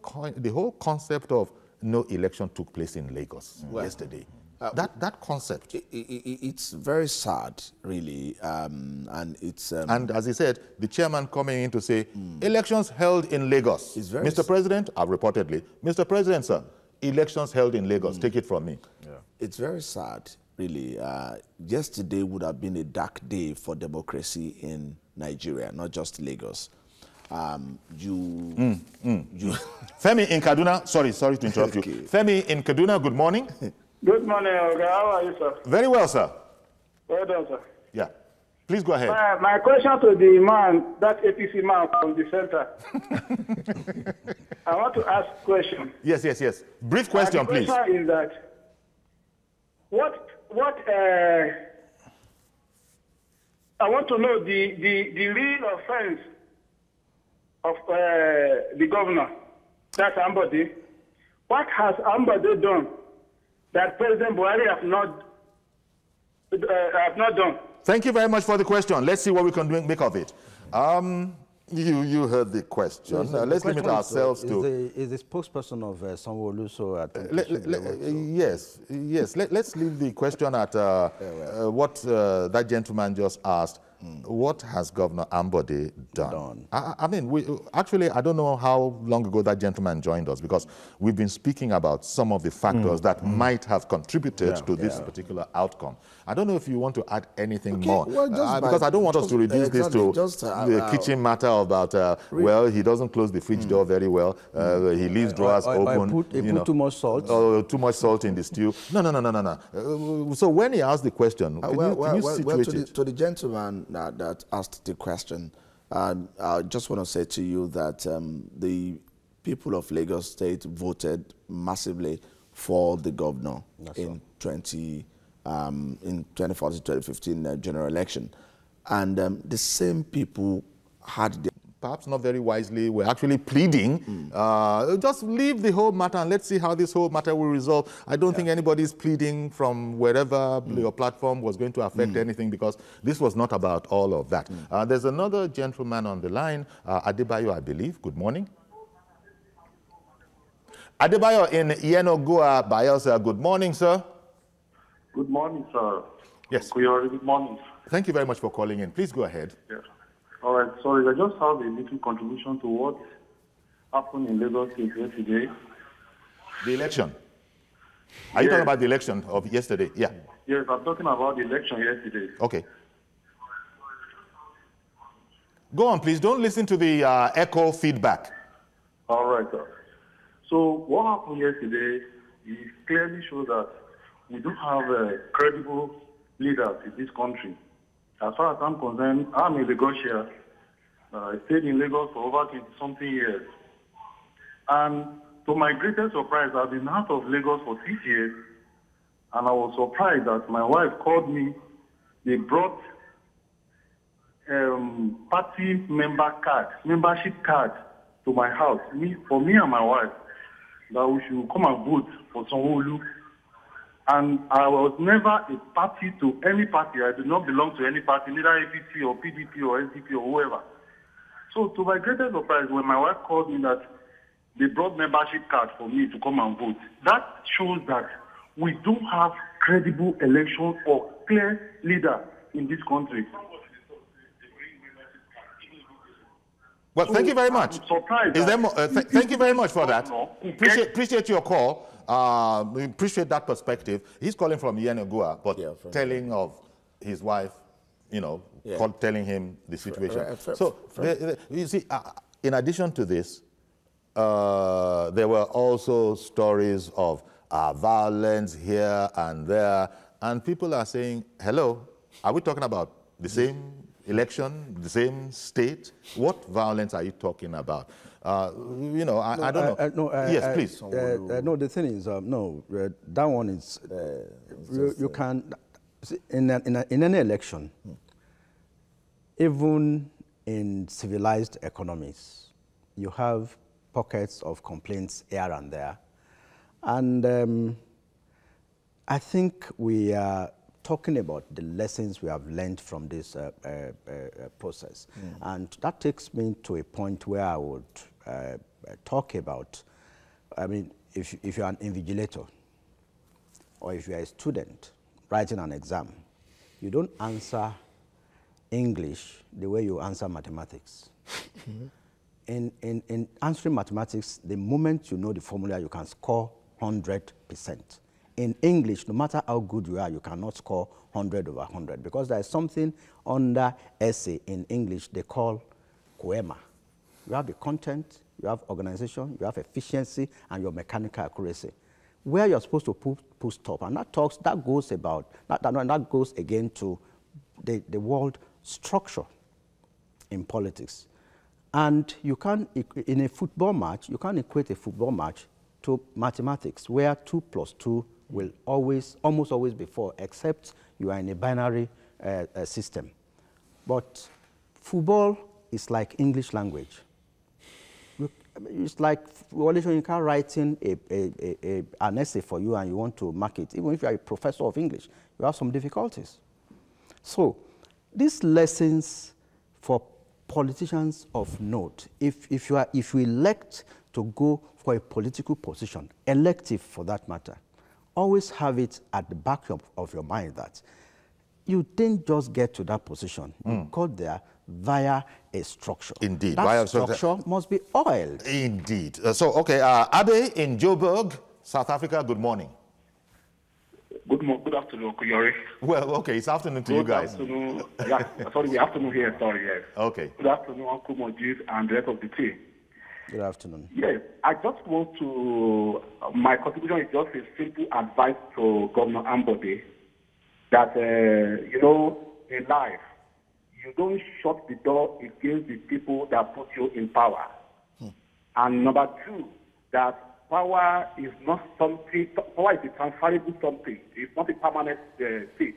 concept of no election took place in Lagos yesterday. That concept. It's very sad, really, and it's... and as he said, the chairman coming in to say, elections held in Lagos. Mr. President, reportedly, Mr. President, sir, elections held in Lagos. Take it from me. Yeah. It's very sad, really. Yesterday would have been a dark day for democracy in Nigeria, not just Lagos. Femi in Kaduna, sorry to interrupt you. Femi in Kaduna, good morning. Good morning, Oga. How are you, sir? Very well, sir. Well done, sir. Yeah. Please go ahead. My question to the man, that APC man from the center. I want to ask a question. Yes. Brief question, please. The question is that, I want to know the real offense of the governor, that's Ambode. What has Ambode done that President Buhari have not done? Thank you very much for the question. Let's see what we can make of it. You heard the question. Let's limit ourselves to... Is the spokesperson of Sanwoolu, so I think yes. Let's leave the question at what that gentleman just asked. What has Governor Ambode done? I mean, I don't know how long ago that gentleman joined us, because we've been speaking about some of the factors that might have contributed to this particular outcome. I don't know if you want to add anything more, because I don't want us to reduce this to the kitchen matter about, well, he doesn't close the fridge door very well, he leaves drawers open. He put too much salt. Or too much salt in the stew. No. So when he asked the question, can you situate it? To the gentleman that asked the question, I just want to say to you that the people of Lagos State voted massively for the governor in 2014-2015 general election. And the same people had the... Perhaps not very wisely, we're actually pleading, just leave the whole matter and let's see how this whole matter will resolve. I don't think anybody's pleading from wherever your platform was going to affect anything, because this was not about all of that. There's another gentleman on the line, Adebayo, I believe. Good morning. Adebayo in Yenogua, Bayelsa. Good morning, sir. Good morning, sir. Yes. Good morning. Thank you very much for calling in. Please go ahead. Yes. All right, sorry, I just have a little contribution to what happened in Lagos State yesterday. The election? Are you talking about the election of yesterday? Yeah. Yes, I'm talking about the election yesterday. Okay. Go on, please. Don't listen to the echo feedback. All right, sir. So what happened yesterday, it clearly shows that we do have credible leaders in this country. As far as I'm concerned, I'm a Lagosian. I stayed in Lagos for over 20-something years. And to my greatest surprise, I've been out of Lagos for 6 years. And I was surprised that my wife called me. They brought party membership card to my house, for me and my wife, that we should come and vote for Sanwoolu. And I was never a party to any party. I do not belong to any party, neither APC or PDP or SDP or whoever. So to my greatest surprise, when my wife called me that they brought membership card for me to come and vote, that shows that we don't have credible election or clear leader in this country. Well, so thank you very much. I'm surprised. Is there more, thank you very much for that. Appreciate your call. We appreciate that perspective. He's calling from Yenagua, but telling of his wife, you know, telling him the situation. You see, in addition to this, there were also stories of violence here and there, and people are saying, hello, are we talking about the same election, the same state? What violence are you talking about? You know, I don't know. Yes, please. No, the thing is, no, that one is, you can, in any election, even in civilized economies, you have pockets of complaints here and there. And I think we are talking about the lessons we have learned from this process. And that takes me to a point where I would talk about, I mean, if you're an invigilator or if you're a student writing an exam, you don't answer English the way you answer mathematics. In answering mathematics, the moment you know the formula, you can score 100%. In English, no matter how good you are, you cannot score 100 over 100 because there is something under essay in English they call poema. You have the content, you have organization, you have efficiency, and your mechanical accuracy. Where you're supposed to put stop, and that goes again to the world structure in politics. And you can, in a football match, you can equate a football match to mathematics, where 2 plus 2 will almost always be 4, except you are in a binary system. But football is like English language. It's like you can't write in an essay for you and you want to mark it. Even if you are a professor of English, you have some difficulties. So these lessons for politicians of note, if you elect to go for a political position, elective for that matter, always have it at the back of your mind that you didn't just get to that position. You got there via a structure. Indeed. That structure must be oiled. Indeed. Okay, Abe in Joburg, South Africa, good morning. Good afternoon, Kuyori. Well, okay, it's afternoon to you guys. Good afternoon. Yeah, sorry, afternoon here, sorry, yes. Okay. Good afternoon, Uncle Mojib and the rest of the team. Good afternoon. Yes, I just want to, my contribution is just a simple advice to Governor Ambode that, you know, in life, you don't shut the door against the people that put you in power. And number two, that power is not something, power is a transferable something. It's not a permanent state.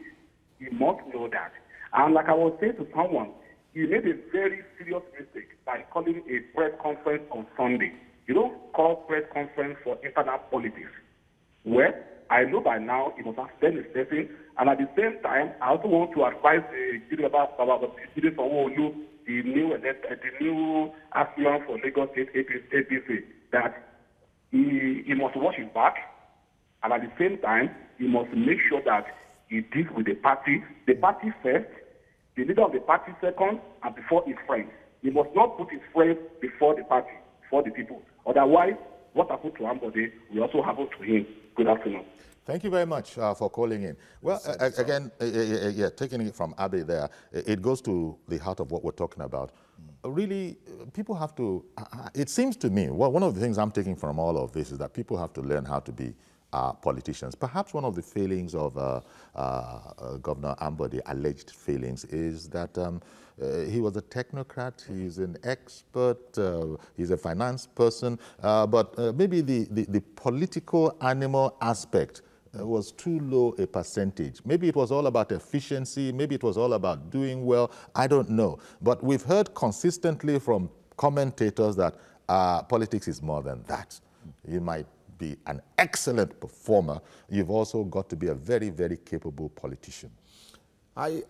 You must know that. And like I was saying to someone, you made a very serious mistake by calling a press conference on Sunday. You don't call press conference for internal politics. Well, I know by now it must have been a setting, and at the same time, I also want to advise the Sanwoolu, the new aspirant for Lagos State APC, that he must watch his back, and at the same time, he must make sure that he deals with the party first, the leader of the party second, and before his friends. He must not put his friends before the party, before the people. Otherwise, what happened to Ambode will also happen to him. Good afternoon. Thank you very much for calling in. Well, again, taking it from Abe there, it goes to the heart of what we're talking about. Really, people have to, it seems to me, well, one of the things I'm taking from all of this is that people have to learn how to be politicians. Perhaps one of the failings of Governor Ambode, alleged failings, is that he was a technocrat, he's an expert, he's a finance person, but maybe the political animal aspect was too low a percentage. Maybe it was all about efficiency, maybe it was all about doing well, I don't know. But we've heard consistently from commentators that politics is more than that. You might be an excellent performer, you've also got to be a very, very capable politician. I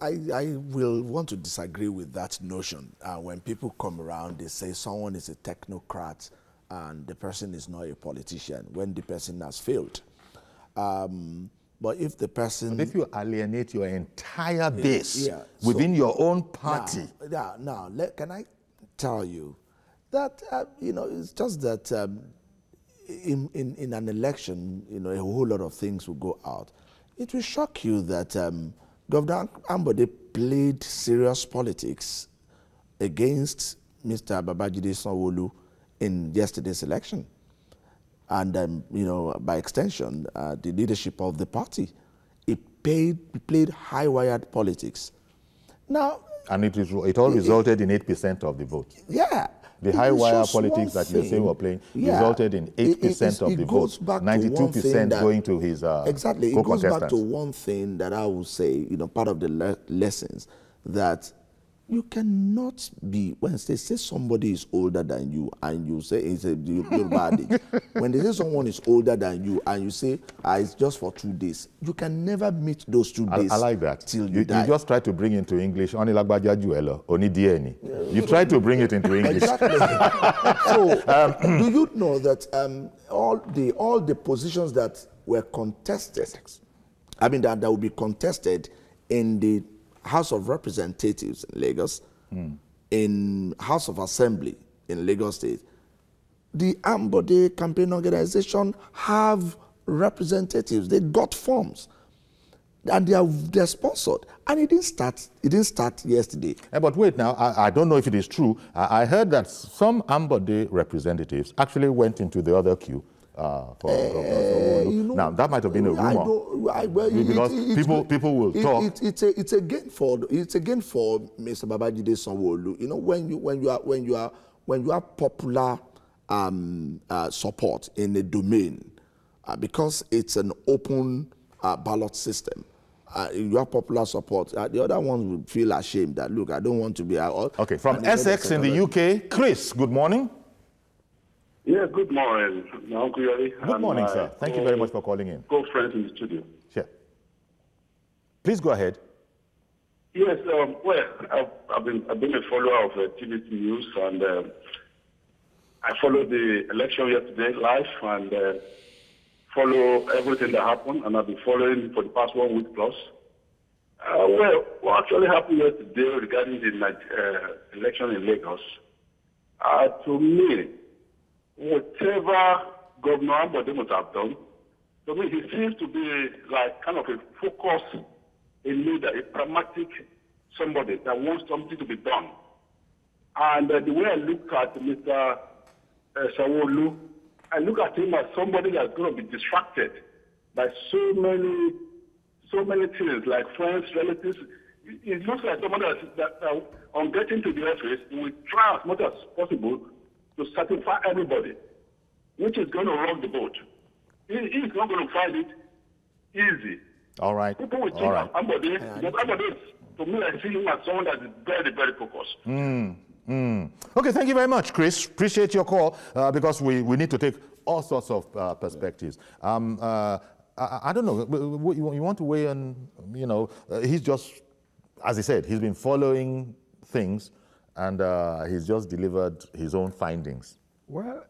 will want to disagree with that notion. When people come around, they say someone is a technocrat and the person is not a politician when the person has failed. But if the person... But if you alienate your entire base within your own party... Now, can I tell you that, you know, it's just that in an election, you know, a whole lot of things will go out. It will shock you that Governor Ambode played serious politics against Mr. Babajide Sanwoolu in yesterday's election. And, you know, by extension, the leadership of the party. It played high-wired politics. Now... And it all resulted in 8% of the vote. Yeah. The high-wire politics that you're saying were playing resulted in 8% of the vote, 92% going to his exactly. It goes back to one thing that I would say, you know, part of the lessons, that you cannot be, when they say somebody is older than you and you say it's a bad when they say someone is older than you and you say it's just for 2 days, you can never meet those 2 days. I like that. Till you die. You just try to bring into English, you try to bring it into English. Exactly. So, do you know that all the positions that were contested, I mean that will be contested in the House of Representatives in Lagos, in House of Assembly in Lagos State, the Ambode campaign organization have representatives. They got forms, and they're sponsored. And it didn't start yesterday. But wait now, I don't know if it is true. I heard that some Ambode representatives actually went into the other queue. You know, now that might have been a rumor. Because people will talk. It's again for Mr. Babajide Sanwoolu. You know, when you are popular support in a domain, because it's an open ballot system. You have popular support. The other ones will feel ashamed that, look, I don't want to be out. Okay, from Essex in the UK, Chris, good morning. Yeah, good morning, Uncle Yori. Good morning, sir. Thank you very much for calling in. Good friends in the studio. Sure. Please go ahead. Yes, well, I've been a follower of TVC News, and I followed the election yesterday live and follow everything that happened, and I've been following for the past 1 week plus. Well, what actually happened yesterday regarding the election in Lagos, to me, whatever Governor Ambode must have done, to me, he seems to be like kind of a focused, a leader, a pragmatic somebody that wants something to be done. And the way I look at Mr. Sanwoolu, I look at him as somebody that's going to be distracted by so many things, like friends, relatives. It looks like somebody that on getting to the office, will try as much as possible to satisfy everybody, which is going to rock the boat. He's not going to find it easy. All right. People will think Ambode, because Ambode, to me, I see him as someone that is very, very focused. Okay, thank you very much, Chris. Appreciate your call, because we need to take all sorts of perspectives. I don't know, you want to weigh in, you know, he's just, as I said, he's been following things, and he's just delivered his own findings. Well,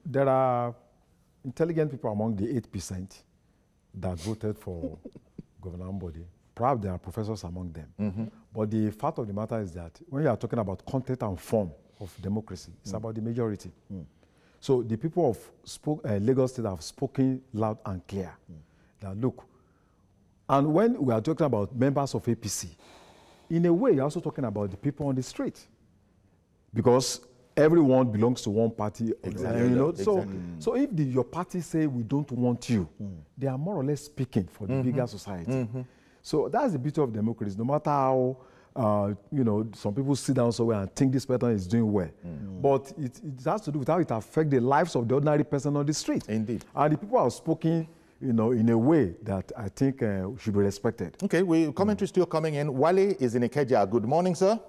there are intelligent people among the 8% that voted for Governor Ambode. Perhaps there are professors among them. But the fact of the matter is that when you are talking about content and form of democracy, it's about the majority. So the people of Lagos State have spoken loud and clear. that look, and when we are talking about members of APC, in a way, you're also talking about the people on the street, because everyone belongs to one party. Exactly. You know? Exactly. So if your party say we don't want you, they are more or less speaking for the bigger society. So that's the beauty of democracy. No matter how you know, some people sit down somewhere and think this person is doing well, but it has to do with how it affects the lives of the ordinary person on the street. Indeed. And the people have spoken, you know, in a way that I think should be respected. Okay, commentary still coming in. Wale is in Ikeja. Good morning, sir.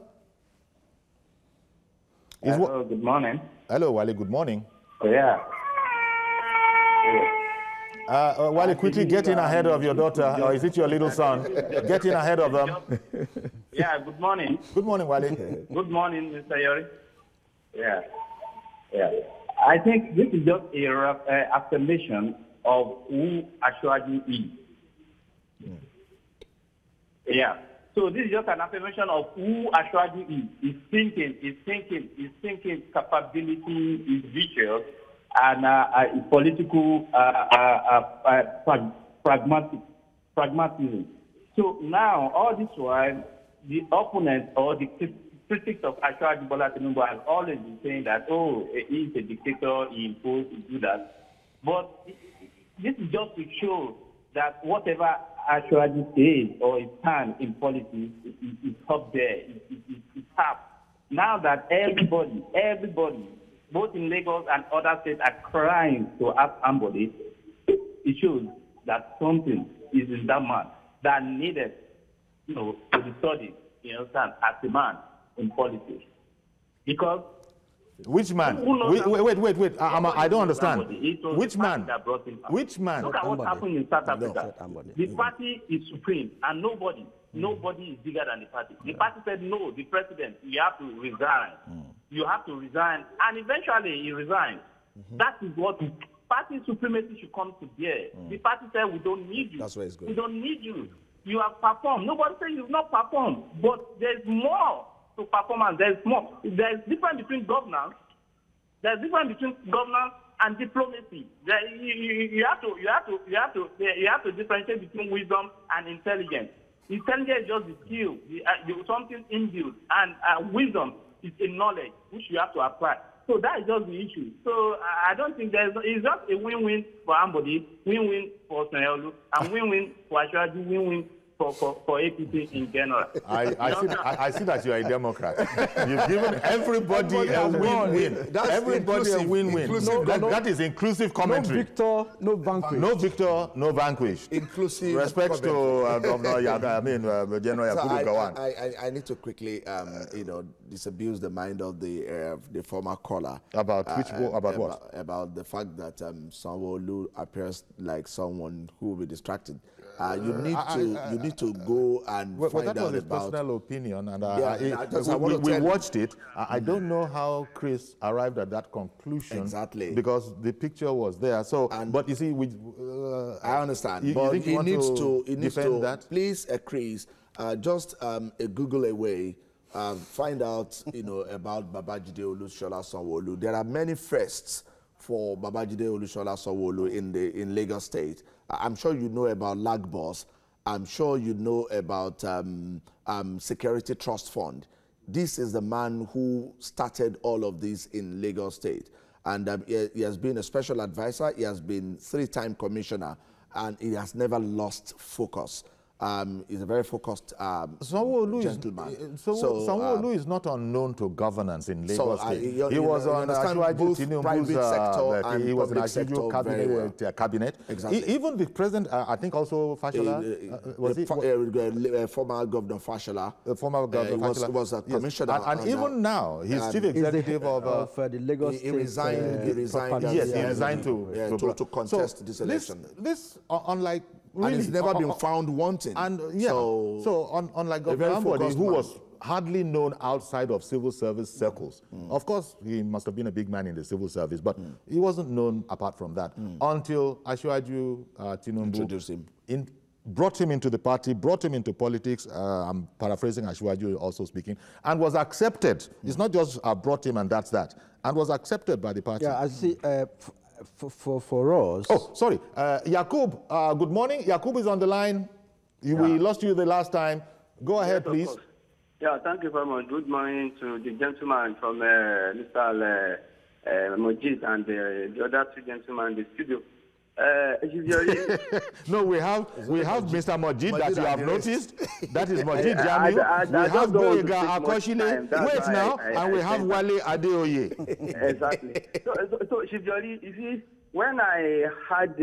Hello, good morning. Hello, Wale. Good morning. Oh, yeah. Wale, quickly get in ahead of your daughter, or is it your little son? Get in ahead of them. Yeah, good morning. Good morning, Wale. Good morning, Mr. Yori. Yeah. I think this is just a affirmation of who Ashwaji is. Yeah. So this is just an affirmation of who Ashwaji is. His thinking capability, his visuals, and political pragmatism. So now, all this while, the opponents or the critics of Ashwaji Bola Tinubu have always been saying that, oh, he's a dictator, he imposed, he do that. But this is just to show that whatever Ashwaji says or his stand in politics is up there, it's up. Now that everybody, both in Lagos and other states, are crying to have Ambode, it shows that something is in that man that needed, you know, to be studied, you understand, as a man in politics. Because which man? Wait. I don't understand. Which man? Which man? Look at what happened in South Africa. The party is supreme, and nobody is bigger than the party. The party said, no, the president, you have to resign. You have to resign. And eventually he resigned. That is what party supremacy should come to bear. The party said, we don't need you. That's where it's going. We don't need you. You have performed. Nobody says you've not performed. But there's more to performance. There's more. There's difference between governance. There's difference between governance and diplomacy. You have to differentiate between wisdom and intelligence. Intelligence is just the skill, something inbuilt, and wisdom is a knowledge which you have to apply. So that is just the issue. So I don't think it's just a win-win for Ambode, win-win for Sanwoolu, and win-win for Ashwaji, win-win for APC in general. I see that you are a Democrat. You've given everybody a win-win. Everybody a win-win. That is inclusive commentary. No victor, no vanquished. No victor, no vanquished. Inclusive. Respect to Governor General Yakubu Gowon. I need to quickly, disabuse the mind of the former caller. About what? About the fact that Sanwoolu appears like someone who will be distracted. You need to go and find out about. That was his personal opinion, and we watched it. I don't know how Chris arrived at that conclusion. Exactly. Because the picture was there. So, but you see, I understand. But he needs to defend that. Please, Chris, just a Google away. Find out, about Babajide Olusola Sanwo-Olu. There are many firsts for Babajide Olusola Sanwo-Olu in Lagos State. I'm sure you know about Lagbos. I'm sure you know about Security Trust Fund. This is the man who started all of this in Lagos State. And he has been a special advisor. He has been 3-time commissioner, and he has never lost focus. He's a very focused gentleman. Sanwo-Olu is not unknown to governance in Lagos State. He was on Ashwaji Tinubu's he was in Ashwaji cabinet. Exactly. Even the president, I think also Fashola, former Governor Fashola. Former Governor Fashola was a commissioner. Yes. And even now, he's chief executive of the Lagos State. He resigned. Yes, he resigned to contest this election. This unlike. Really? And it's never been found wanting. And unlike Governor Ambode, who was hardly known outside of civil service circles. Of course, he must have been a big man in the civil service, but he wasn't known apart from that until Ashwaji Tinubu introduced him. Brought him into the party, brought him into politics, I'm paraphrasing Ashwaji also speaking, and was accepted. It's not just brought him and that's that, and was accepted by the party. Yeah, I see. For us... Oh, sorry. Yakub, good morning. Yakub is on the line. We lost you the last time. Go ahead, yes, please. Yeah, thank you very much. Good morning to the gentleman from Mr. Mojid and the other two gentlemen in the studio. No, we have Mr. Mojid that you have noticed. That is Mojid Jamiu. We have Boyega Akoshile. Wait now, and we have Wale Adeoye. Exactly. So Shivjori, you see, when I had